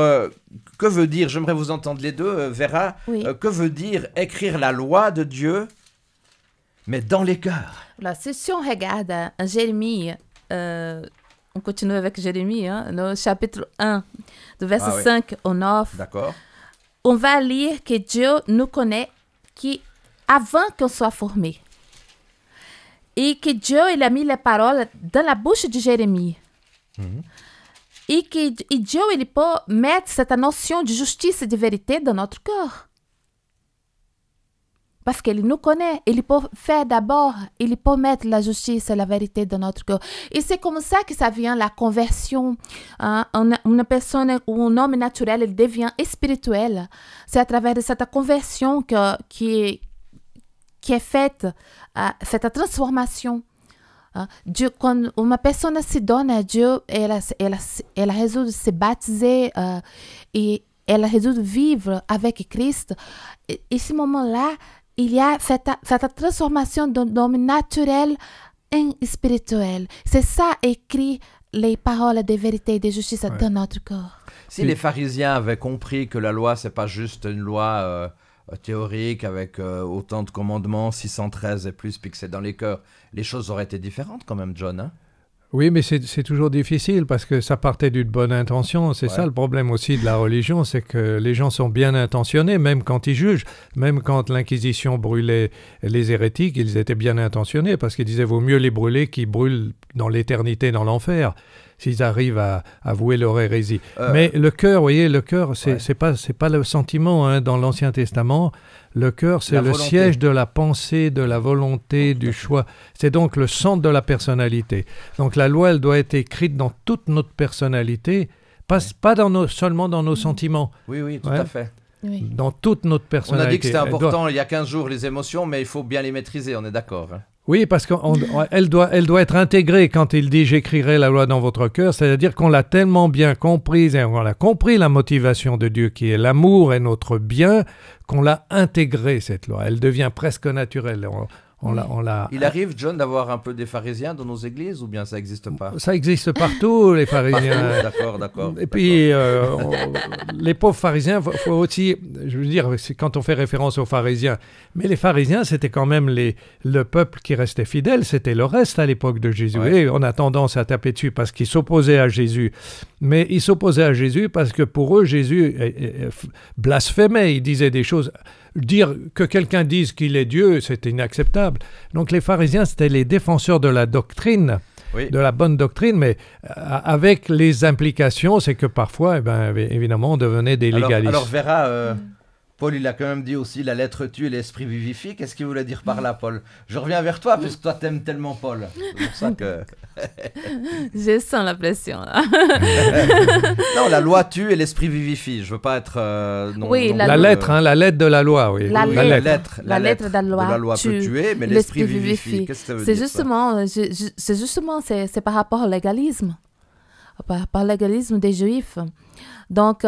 que veut dire, j'aimerais vous entendre les deux, Vera, que veut dire écrire la loi de Dieu mais dans les cœurs? Là, si on regarde Jérémie, on continue avec Jérémie, no chapitre 1, du verset 5 au 9. D'accord. On va lire que Dieu nous connaît avant qu'on soit formé. Et que Dieu il a mis les paroles dans la bouche de Jérémie. Et que Dieu il peut mettre cette notion de justice et de vérité dans notre cœur. Parce qu'il nous connaît, il peut faire d'abord, il peut mettre la justice et la vérité dans notre cœur. Et c'est comme ça que ça vient la conversion. Une personne ou un homme naturel, il devient spirituel. C'est à travers de cette conversion qui est faite, cette transformation. Dieu, quand une personne se donne à Dieu, elle résout de se baptiser et elle résout de vivre avec Christ. Et ce moment-là, il y a cette transformation d'un homme naturel en spirituel. C'est ça écrit les paroles de vérité et de justice dans notre cœur. Si les pharisiens avaient compris que la loi, c'est pas juste une loi théorique avec autant de commandements, 613 et plus, puis que c'est dans les cœurs, les choses auraient été différentes quand même, John, hein? Oui, mais c'est toujours difficile parce que ça partait d'une bonne intention. C'est ça le problème aussi de la religion, c'est que les gens sont bien intentionnés, même quand ils jugent. Même quand l'Inquisition brûlait les hérétiques, ils étaient bien intentionnés parce qu'ils disaient vaut mieux les brûler qu'ils brûlent dans l'éternité dans l'enfer s'ils arrivent à avouer leur hérésie. Mais le cœur, vous voyez, le cœur, c'est pas le sentiment dans l'Ancien Testament. Le cœur, c'est le siège de la pensée, de la volonté, du choix. C'est donc le centre de la personnalité. Donc la loi, elle doit être écrite dans toute notre personnalité, pas seulement dans nos sentiments. Oui, tout à fait. Oui. Dans toute notre personnalité. On a dit que c'était important il y a 15 jours, les émotions, mais il faut bien les maîtriser, on est d'accord, hein. Oui, parce qu'elle doit être intégrée quand il dit « j'écrirai la loi dans votre cœur », c'est-à-dire qu'on l'a tellement bien comprise et on a compris la motivation de Dieu qui est l'amour et notre bien, qu'on l'a intégrée cette loi. Elle devient presque naturelle. Il arrive, John, d'avoir un peu des pharisiens dans nos églises ou bien ça n'existe pas? Ça existe partout, les pharisiens. D'accord. Et puis, les pauvres pharisiens, faut aussi, je veux dire, quand on fait référence aux pharisiens, mais les pharisiens, c'était quand même le peuple qui restait fidèle, c'était le reste à l'époque de Jésus. Ouais. Et on a tendance à taper dessus parce qu'ils s'opposaient à Jésus. Mais ils s'opposaient à Jésus parce que pour eux, Jésus blasphémait, il disait des choses... Dire que quelqu'un dise qu'il est Dieu, c'était inacceptable. Donc les pharisiens, c'était les défenseurs de la doctrine, de la bonne doctrine, mais avec les implications, c'est que parfois, évidemment, on devenait des légalistes. Alors Vera, Paul, il a quand même dit aussi la lettre tue et l'esprit vivifie. Qu'est-ce qu'il voulait dire par là, Paul? Je reviens vers toi, puisque toi, t'aimes tellement Paul. C'est pour ça que... Je sens la pression, là. Non, la loi tue et l'esprit vivifie. Je veux pas être... Oui, la lettre, hein, la lettre de la loi, oui. La lettre de la loi peut tuer, mais l'esprit vivifie. Qu'est-ce que ça veut dire, C'est justement, c'est par rapport au légalisme. Par légalisme des Juifs. Donc,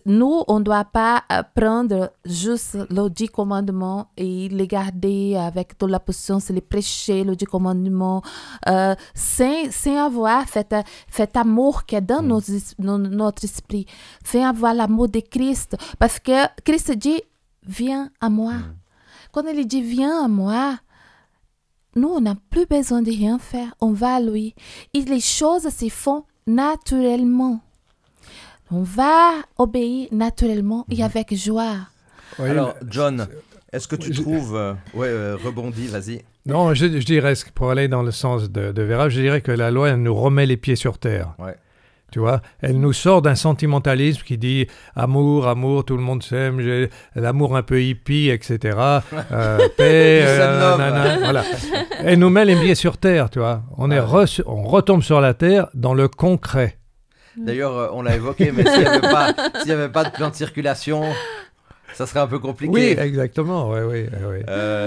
nous, on ne doit pas prendre juste les 10 commandements et les garder avec toute la puissance, les prêcher, les 10 commandements, sans avoir cet amour qui est dans notre esprit, sans avoir l'amour de Christ. Parce que Christ dit, viens à moi. Quand il dit, viens à moi, nous, on n'a plus besoin de rien faire. On va à lui. Et les choses se font naturellement. On va obéir naturellement et avec joie. Oui, alors, John, est-ce que tu trouves... rebondis, vas-y. Non, je dirais, pour aller dans le sens de Vera, je dirais que la loi, elle nous remet les pieds sur terre. Ouais. Tu vois, elle nous sort d'un sentimentalisme qui dit amour, amour, tout le monde s'aime, l'amour un peu hippie, etc. Paix, voilà. Elle nous met les pieds sur terre, tu vois. On retombe sur la terre dans le concret. D'ailleurs, on l'a évoqué, mais s'il n'y avait pas de plan de circulation, ça serait un peu compliqué. Oui, exactement. Oui.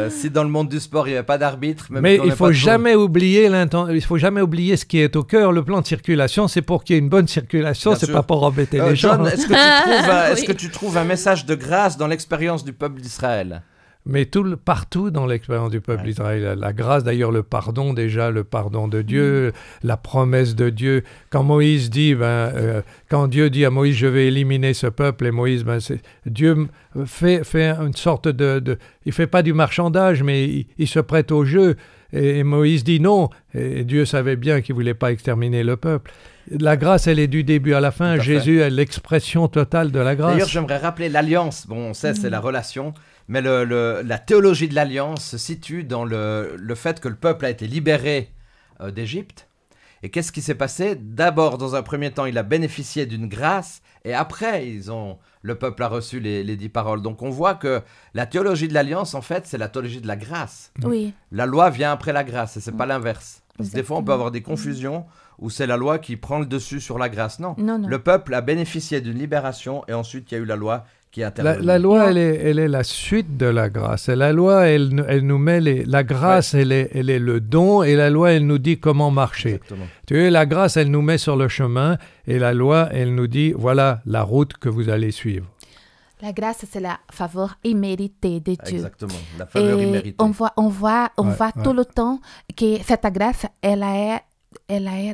Si dans le monde du sport, il n'y avait pas d'arbitre... Mais il ne faut jamais oublier ce qui est au cœur. Le plan de circulation, c'est pour qu'il y ait une bonne circulation, c'est pas pour embêter les gens. John, est-ce que tu trouves un message de grâce dans l'expérience du peuple d'Israël? Mais partout dans l'expérience du peuple d'Israël, la grâce, d'ailleurs le pardon de Dieu, la promesse de Dieu. Quand Moïse dit, quand Dieu dit à Moïse, je vais éliminer ce peuple, et Moïse, Dieu fait une sorte il fait pas du marchandage, mais il se prête au jeu. Et Moïse dit non, et Dieu savait bien qu'il voulait pas exterminer le peuple. La grâce, elle est du début à la fin. Jésus est l'expression totale de la grâce. D'ailleurs, j'aimerais rappeler l'alliance. Bon, on sait, c'est la relation. Mais la théologie de l'alliance se situe dans le fait que le peuple a été libéré d'Égypte. Et qu'est-ce qui s'est passé? D'abord, dans un premier temps, il a bénéficié d'une grâce. Et après, le peuple a reçu les 10 paroles. Donc on voit que la théologie de l'alliance, en fait, c'est la théologie de la grâce. Oui. La loi vient après la grâce et c'est pas l'inverse. Parce que des fois, on peut avoir des confusions où c'est la loi qui prend le dessus sur la grâce. Non. Le peuple a bénéficié d'une libération et ensuite, il y a eu la loi qui est intervenue. La loi, elle est la suite de la grâce. Et la loi, elle nous met la grâce, elle est le don, et la loi, elle nous dit comment marcher. Exactement. Tu vois, la grâce, elle nous met sur le chemin, et la loi, elle nous dit, voilà la route que vous allez suivre. La grâce, c'est la faveur imméritée de Dieu. Exactement, la faveur imméritée. On voit tout le temps que cette grâce, elle a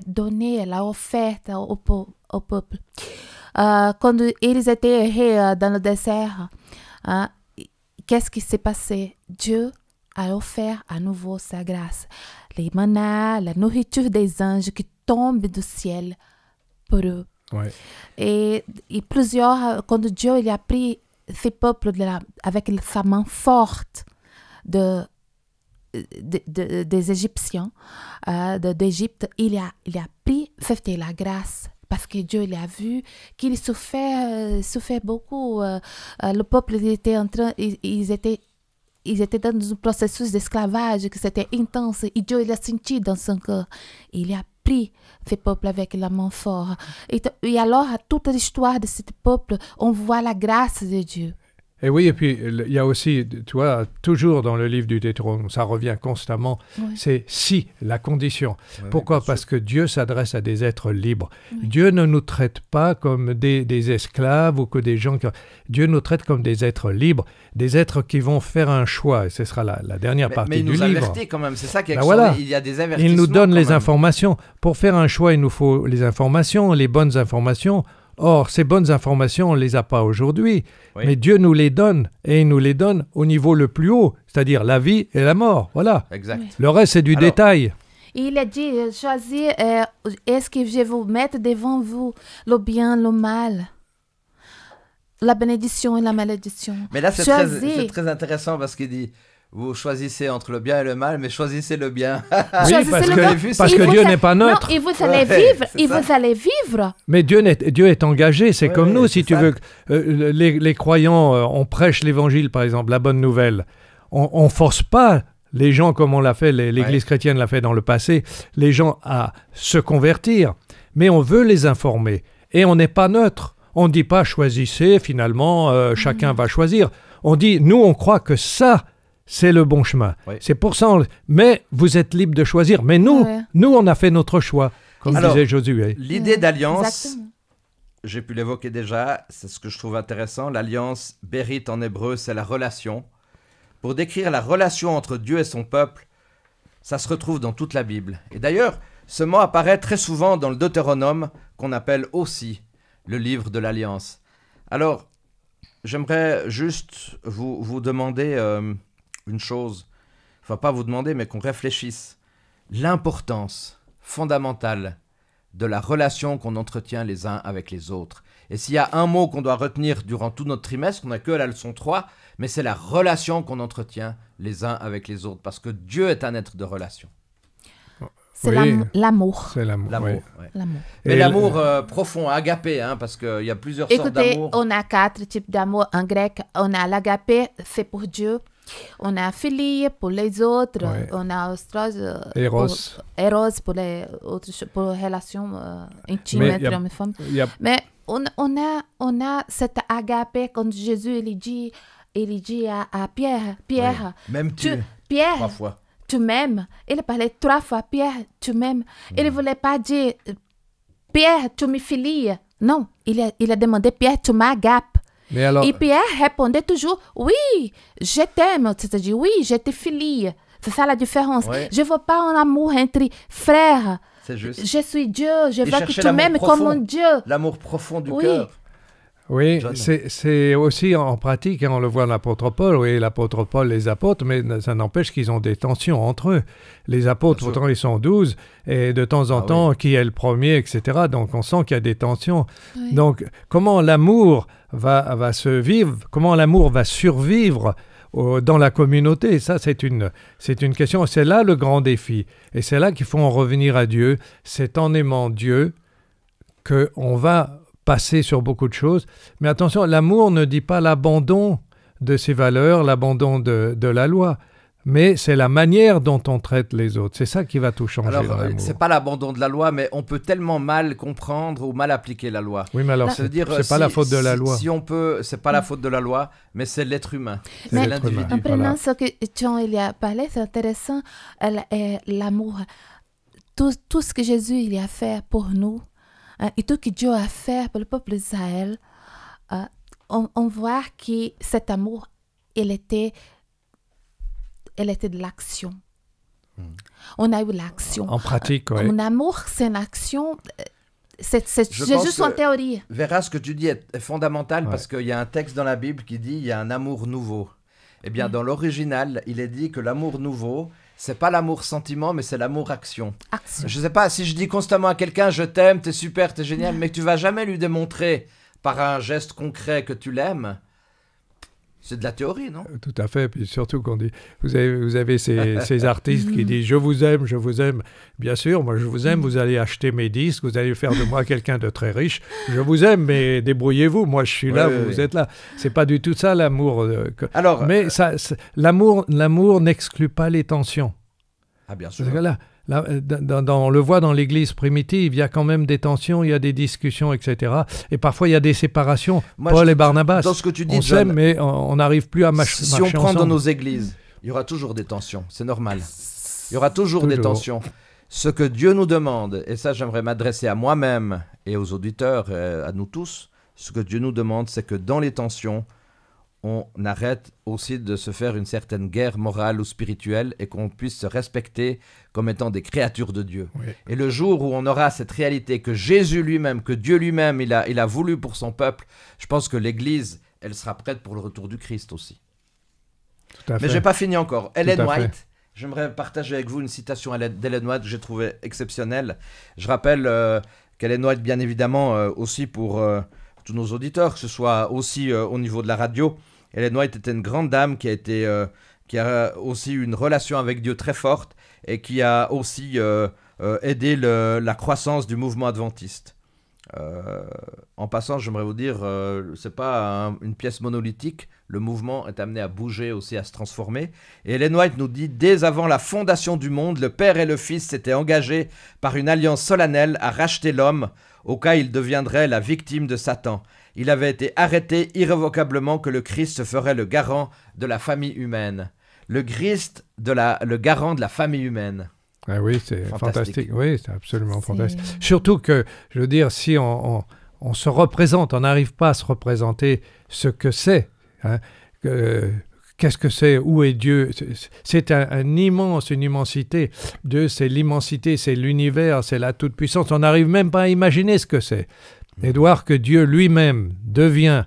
donnée, elle a offerte au peuple. Quand ils étaient errés dans le désert, qu'est-ce qui s'est passé? Dieu a offert à nouveau sa grâce. Les manas, la nourriture des anges qui tombent du ciel pour eux. Ouais. Et plusieurs, quand Dieu il a pris ces peuples avec sa main forte des Égyptiens, d'Égypte, il a pris, c'était la grâce. Parce que Dieu il a vu qu'il souffrait beaucoup. Le peuple était ils étaient dans un processus d'esclavage, que c'était intense. Et Dieu il a senti dans son cœur. Il a pris ce peuple avec la main forte. Et alors, à toute l'histoire de ce peuple, on voit la grâce de Dieu. Et oui, et puis il y a aussi, tu vois, toujours dans le livre du Deutéronome, ça revient constamment, c'est si, la condition. Pourquoi? Parce que Dieu s'adresse à des êtres libres. Dieu ne nous traite pas comme des esclaves ou que des gens... Dieu nous traite comme des êtres libres, des êtres qui vont faire un choix, et ce sera la dernière partie du livre. Mais il nous avertit quand même, c'est ça qui est il y a des avertissements. Il nous donne les informations. Pour faire un choix, il nous faut les informations, les bonnes informations. Or, ces bonnes informations, on ne les a pas aujourd'hui, mais Dieu nous les donne, et il nous les donne au niveau le plus haut, c'est-à-dire la vie et la mort, voilà. Exact. Le reste, c'est du détail. Il a dit, choisir, est-ce que je vais vous mettre devant vous le bien, le mal, la bénédiction et la malédiction. Mais là, c'est très intéressant parce qu'il dit, vous choisissez entre le bien et le mal, mais choisissez le bien. Oui, Choisissez parce le que, bien. parce Et que vous Dieu a- n'est pas neutre. Non, et vous allez Ouais, vivre, c'est et ça. vous allez vivre. Mais Dieu est engagé. C'est Ouais, comme nous, si c'est tu ça. veux. Les croyants, on prêche l'évangile, par exemple, la bonne nouvelle. On ne force pas les gens comme on l'a fait, l'Église chrétienne l'a fait dans le passé, les gens à se convertir. Mais on veut les informer. Et on n'est pas neutre. On ne dit pas choisissez, finalement, chacun va choisir. On dit, nous, on croit que ça, c'est le bon chemin. Oui. C'est pour ça, mais vous êtes libre de choisir. Mais nous, Ouais. nous, on a fait notre choix, comme Alors, disait Josué. L'idée d'alliance, Exactement. j'ai pu l'évoquer déjà, c'est ce que je trouve intéressant. L'alliance, Bérit en hébreu, c'est la relation. Pour décrire la relation entre Dieu et son peuple, ça se retrouve dans toute la Bible. Et d'ailleurs, ce mot apparaît très souvent dans le Deutéronome, qu'on appelle aussi le livre de l'Alliance. Alors, j'aimerais juste vous demander une chose, enfin pas vous demander, mais qu'on réfléchisse. L'importance fondamentale de la relation qu'on entretient les uns avec les autres. Et s'il y a un mot qu'on doit retenir durant tout notre trimestre, on n'a que la leçon 3, mais c'est la relation qu'on entretient les uns avec les autres, parce que Dieu est un être de relation. C'est Oui. l'amour. C'est l'amour. L'amour. oui. Ouais. L'amour. Mais Et l'amour profond, agapé, hein, parce qu'il y a plusieurs sortes Écoutez, d'amour. on a 4 types d'amour en grec. On a l'agapé, c'est pour Dieu. On a philie pour les autres. Ouais. On a ostros, Eros. eros pour les autres, pour les relations intimes Mais entre y a- hommes et femmes. Il y a- Mais on a cet agapé quand Jésus il dit à Pierre, Pierre, Oui. Même tu, Pierre, 3 fois. tu m'aimes. Il parlait 3 fois, Pierre, tu m'aimes. Il ne voulait pas dire, Pierre, tu me filies. Non, il a demandé, Pierre, tu m'agapes. Mais alors, Et Pierre répondait toujours, oui, je t'aime. C'est-à-dire, oui, je te filie. C'est ça la différence. Ouais. Je ne veux pas un amour entre frères. C'est juste. Je suis Dieu, je Et veux que chercher tu l'amour m'aimes profond. comme mon Dieu. L'amour profond du Oui. cœur. oui, John. c'est aussi en pratique, hein, on le voit dans l'apôtre Paul, oui, l'apôtre Paul, les apôtres, mais ça n'empêche qu'ils ont des tensions entre eux. Les apôtres, Bien sûr. pourtant, ils sont 12, et de temps en Ah temps, qui est le premier, etc. Donc, on sent qu'il y a des tensions. Oui. Donc, comment l'amour va se vivre, comment l'amour va survivre dans la communauté, ça, c'est une question. C'est là le grand défi. Et c'est là qu'il faut en revenir à Dieu. C'est en aimant Dieu qu'on va passer sur beaucoup de choses. Mais attention, l'amour ne dit pas l'abandon de ses valeurs, l'abandon de la loi. Mais c'est la manière dont on traite les autres. C'est ça qui va tout changer dans Alors, l'amour. c'est pas l'abandon de la loi, mais on peut tellement mal comprendre ou mal appliquer la loi. Oui, mais alors, Ça veut c'est dire, pas la faute de la loi. Si on peut, c'est pas la faute de la loi, mais c'est l'être humain. C'est C'est l'être l'individu. humain. En prenant Voilà. ce que Jean il a parlé, c'est intéressant, l'amour. Tout ce que Jésus il a fait pour nous, et tout ce que Dieu a fait pour le peuple d'Israël, on voit que cet amour, il était de l'action. On a eu l'action. En pratique, oui. Mon amour, c'est une action. C'est Je Jésus pense son que- théorie. Vera, ce que tu dis est fondamental Ouais. parce qu'il y a un texte dans la Bible qui dit il y a un amour nouveau. Eh bien, dans l'original, il est dit que l'amour nouveau, c'est pas l'amour sentiment, mais c'est l'amour action. Action. Je sais pas, si je dis constamment à quelqu'un je t'aime, t'es super, t'es génial, mais que tu vas jamais lui démontrer par un geste concret que tu l'aimes, c'est de la théorie, non? Tout à fait, puis surtout qu'on dit, vous avez ces artistes qui disent je vous aime. Bien sûr, moi je vous aime, vous allez acheter mes disques, vous allez faire de moi quelqu'un de très riche. Je vous aime, mais débrouillez-vous, moi je suis là, Ouais, vous ouais. êtes là. C'est pas du tout ça l'amour. Alors, Mais l'amour n'exclut pas les tensions. ah bien sûr. Parce que là, on le voit dans l'Église primitive, il y a quand même des tensions, il y a des discussions, etc. Et parfois il y a des séparations. Moi, Paul et Barnabas, Dans ce que tu dis, on John, s'aime, mais on n'arrive plus à marcher si on prend ensemble. dans nos églises, il y aura toujours des tensions, c'est normal. Il y aura toujours des Toujours. tensions. Ce que Dieu nous demande, et ça j'aimerais m'adresser à moi-même et aux auditeurs, à nous tous, ce que Dieu nous demande, c'est que dans les tensions, on arrête aussi de se faire une certaine guerre morale ou spirituelle et qu'on puisse se respecter comme étant des créatures de Dieu. Oui. Et le jour où on aura cette réalité que Jésus lui-même, que Dieu lui-même, il a voulu pour son peuple, je pense que l'Église, elle sera prête pour le retour du Christ aussi. Tout à Mais fait. j'ai pas fini encore. Ellen à fait. White, j'aimerais partager avec vous une citation d'Ellen White que j'ai trouvée exceptionnelle. Je rappelle qu'Ellen White, bien évidemment, aussi pour tous nos auditeurs, que ce soit aussi au niveau de la radio, Ellen White était une grande dame qui a qui a aussi une relation avec Dieu très forte et qui a aussi aidé la croissance du mouvement adventiste. En passant, j'aimerais vous dire, c'est pas une pièce monolithique, le mouvement est amené à bouger aussi, à se transformer. Et Ellen White nous dit, dès avant la fondation du monde, le Père et le Fils s'étaient engagés par une alliance solennelle à racheter l'homme, au cas il deviendrait la victime de Satan. Il avait été arrêté irrévocablement que le Christ ferait le garant de la famille humaine. Le Christ, le garant de la famille humaine. Ah oui, c'est fantastique. Oui, c'est absolument fantastique. Surtout que, je veux dire, si on se représente, on n'arrive pas à se représenter ce que c'est. Hein, qu'est-ce que c'est? Où est Dieu? C'est une immensité. Dieu, c'est l'immensité, c'est l'univers, c'est la toute-puissance. On n'arrive même pas à imaginer ce que c'est. Et de voir que Dieu lui-même devient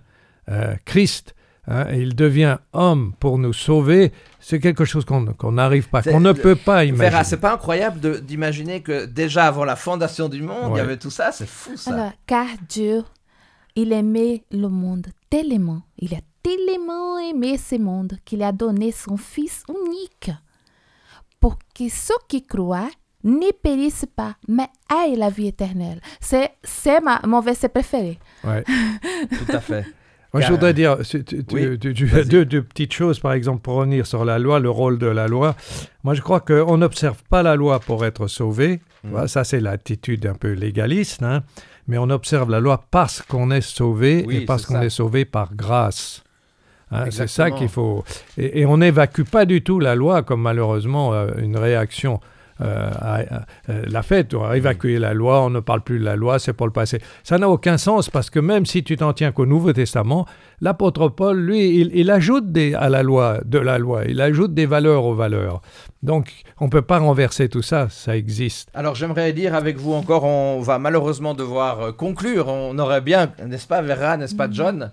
Christ, hein, et il devient homme pour nous sauver, c'est quelque chose qu'on n'arrive pas, qu'on ne peut pas imaginer. Vera, c'est pas incroyable d'imaginer que déjà avant la fondation du monde, il y avait tout ça? C'est fou ça. Alors, car Dieu, il aimait le monde tellement, il a tellement aimé ce monde qu'il a donné son Fils unique pour que ceux qui croient ne périssent pas, mais aient la vie éternelle. C'est mon verset préféré. Ouais. Tout à fait. Moi, je voudrais dire deux petites choses, par exemple, pour revenir sur la loi, le rôle de la loi. Moi, je crois qu'on n'observe pas la loi pour être sauvé. Voilà, ça, c'est l'attitude un peu légaliste, hein. Mais on observe la loi parce qu'on est sauvé et parce qu'on est sauvé par grâce. Hein, c'est ça qu'il faut... Et on n'évacue pas du tout la loi comme malheureusement une réaction l'a fait, on a évacué la loi, on ne parle plus de la loi, c'est pour le passé. Ça n'a aucun sens parce que même si tu t'en tiens qu'au Nouveau Testament, l'apôtre Paul, lui, il ajoute à la loi, il ajoute des valeurs aux valeurs. Donc, on ne peut pas renverser tout ça, ça existe. Alors, j'aimerais dire avec vous encore, on va malheureusement devoir conclure. On aurait bien, n'est-ce pas Vera, n'est-ce pas John,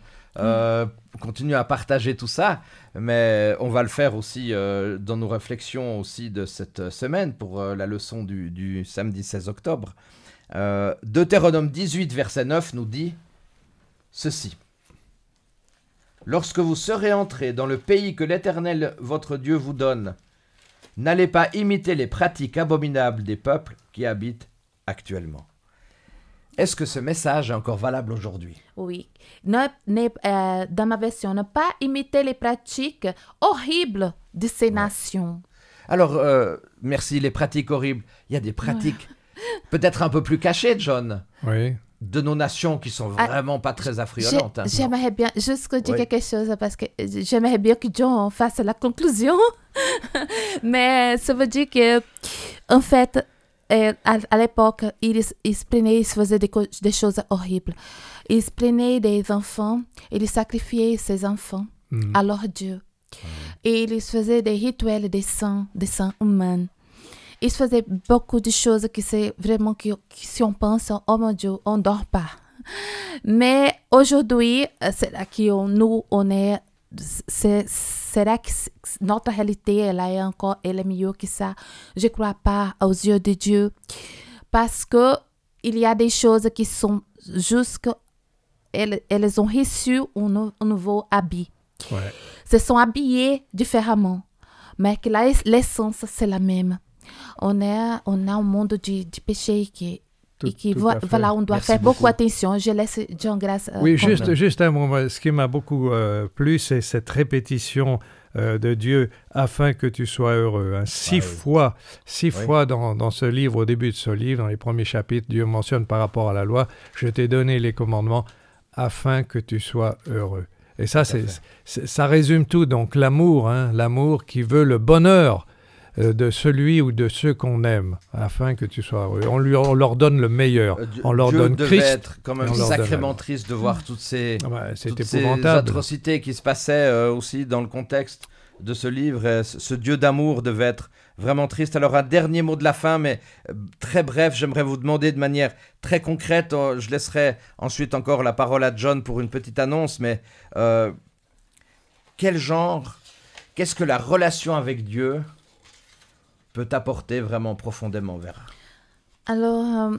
continuer à partager tout ça, mais on va le faire aussi dans nos réflexions aussi de cette semaine pour la leçon du samedi 16 octobre. Deutéronome 18, verset 9 nous dit ceci. « Lorsque vous serez entrés dans le pays que l'Éternel votre Dieu vous donne, n'allez pas imiter les pratiques abominables des peuples qui habitent actuellement. » Est-ce que ce message est encore valable aujourd'hui? Oui. Dans ma version, ne pas imiter les pratiques horribles de ces nations. Alors, merci, les pratiques horribles. Il y a des pratiques peut-être un peu plus cachées, John. Oui. De nos nations qui sont vraiment pas très affriolantes. J'aimerais bien juste dire quelque chose parce que j'aimerais bien que John fasse la conclusion. Mais ça veut dire que, en fait, à l'époque, ils faisaient des choses horribles. Ils prenaient des enfants et ils sacrifiaient ces enfants à leur Dieu. Et ils faisaient des rituels des saints humains. Ils faisaient beaucoup de choses qui c'est vraiment que si on pense, oh mon Dieu, on ne dort pas. Mais aujourd'hui, c'est là on est. C'est là que notre réalité elle est mieux que ça. Je ne crois pas aux yeux de Dieu parce que il y a des choses qui sont juste elles ont reçu un nouveau habit. Ouais. Se sont habillés différemment, mais que l'essence c'est la même. On a un monde du péché qui voilà, on doit Merci faire beaucoup. Beaucoup attention. Je laisse John Grace. Oui, juste un moment. Ce qui m'a beaucoup plu, c'est cette répétition de Dieu afin que tu sois heureux. Hein. Six fois dans ce livre, au début de ce livre, dans les premiers chapitres, Dieu mentionne par rapport à la loi, je t'ai donné les commandements afin que tu sois heureux. Et ça, ça résume tout. Donc l'amour, hein, l'amour qui veut le bonheur de celui ou de ceux qu'on aime, afin que tu sois heureux. On leur donne le meilleur. On leur donne Christ. Dieu devait être quand même sacrément triste de voir toutes ces atrocités qui se passaient aussi dans le contexte de ce livre. Et ce Dieu d'amour devait être vraiment triste. Alors un dernier mot de la fin, mais très bref, j'aimerais vous demander de manière très concrète, je laisserai ensuite encore la parole à John pour une petite annonce, mais qu'est-ce que la relation avec Dieu peut apporter vraiment profondément, Vera? Alors,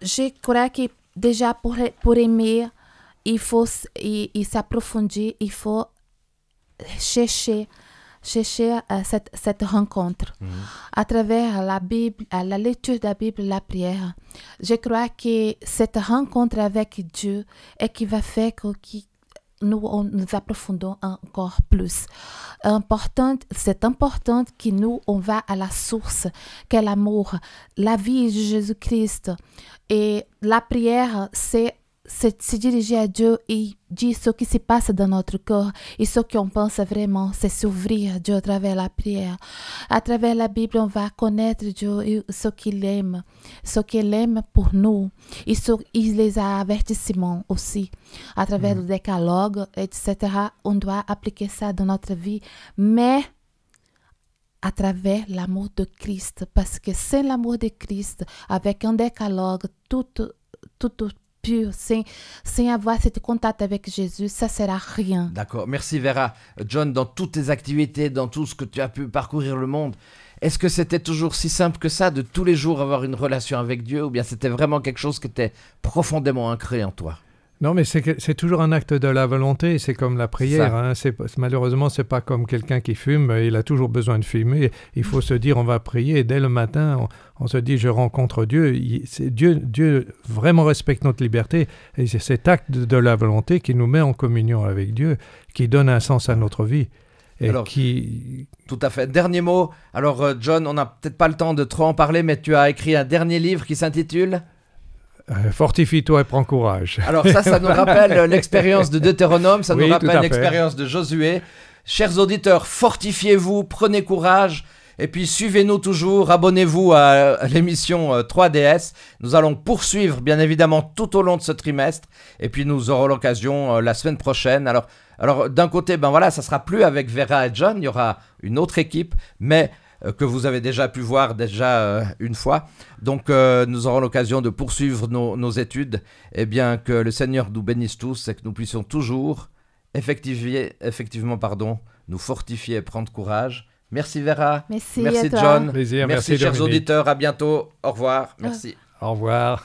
je crois que déjà pour aimer, il faut s'approfondir, il faut chercher chercher cette rencontre à travers la Bible, la lecture de la Bible, la prière. Je crois que cette rencontre avec Dieu est qui va faire que nous approfondons encore plus. C'est important que nous, on va à la source, qu'est l'amour, la vie de Jésus-Christ. Et la prière, c'est se diriger à Dieu et dire ce qui se passe dans notre cœur et ce qu'on pense vraiment, c'est s'ouvrir à Dieu à travers la prière. À travers la Bible, on va connaître Dieu et ce qu'il aime pour nous et les avertissements aussi. À travers le décalogue, etc., on doit appliquer ça dans notre vie, mais à travers l'amour de Christ, parce que c'est l'amour de Christ, avec un décalogue, tout pur, sans avoir cet contact avec Jésus, ça ne sert à rien. D'accord, merci Vera. John, dans toutes tes activités, dans tout ce que tu as pu parcourir le monde, est-ce que c'était toujours si simple que ça de tous les jours avoir une relation avec Dieu, ou bien c'était vraiment quelque chose qui était profondément ancré en toi? Non, mais c'est toujours un acte de la volonté, c'est comme la prière. Hein. Malheureusement, ce n'est pas comme quelqu'un qui fume, il a toujours besoin de fumer. Il faut se dire, on va prier, et dès le matin, on se dit, je rencontre Dieu. Dieu vraiment respecte notre liberté, et c'est cet acte de la volonté qui nous met en communion avec Dieu, qui donne un sens à notre vie. Et alors, tout à fait. Dernier mot. Alors, John, on n'a peut-être pas le temps de trop en parler, mais tu as écrit un dernier livre qui s'intitule... Fortifie-toi et prends courage. Alors ça nous rappelle l'expérience de Deutéronome, ça nous rappelle l'expérience de Josué. Chers auditeurs, fortifiez-vous, prenez courage, et puis suivez-nous toujours, abonnez-vous à l'émission 3DS. Nous allons poursuivre bien évidemment tout au long de ce trimestre, et puis nous aurons l'occasion la semaine prochaine. Alors d'un côté, ça sera plus avec Vera et John, il y aura une autre équipe, mais... que vous avez déjà pu voir une fois. Donc, nous aurons l'occasion de poursuivre nos études. Et bien que le Seigneur nous bénisse tous et que nous puissions toujours effectivement, nous fortifier et prendre courage. Merci Vera. Merci à toi. John. Plaisir, merci chers Dominique. Auditeurs. À bientôt. Au revoir. Merci. Au revoir.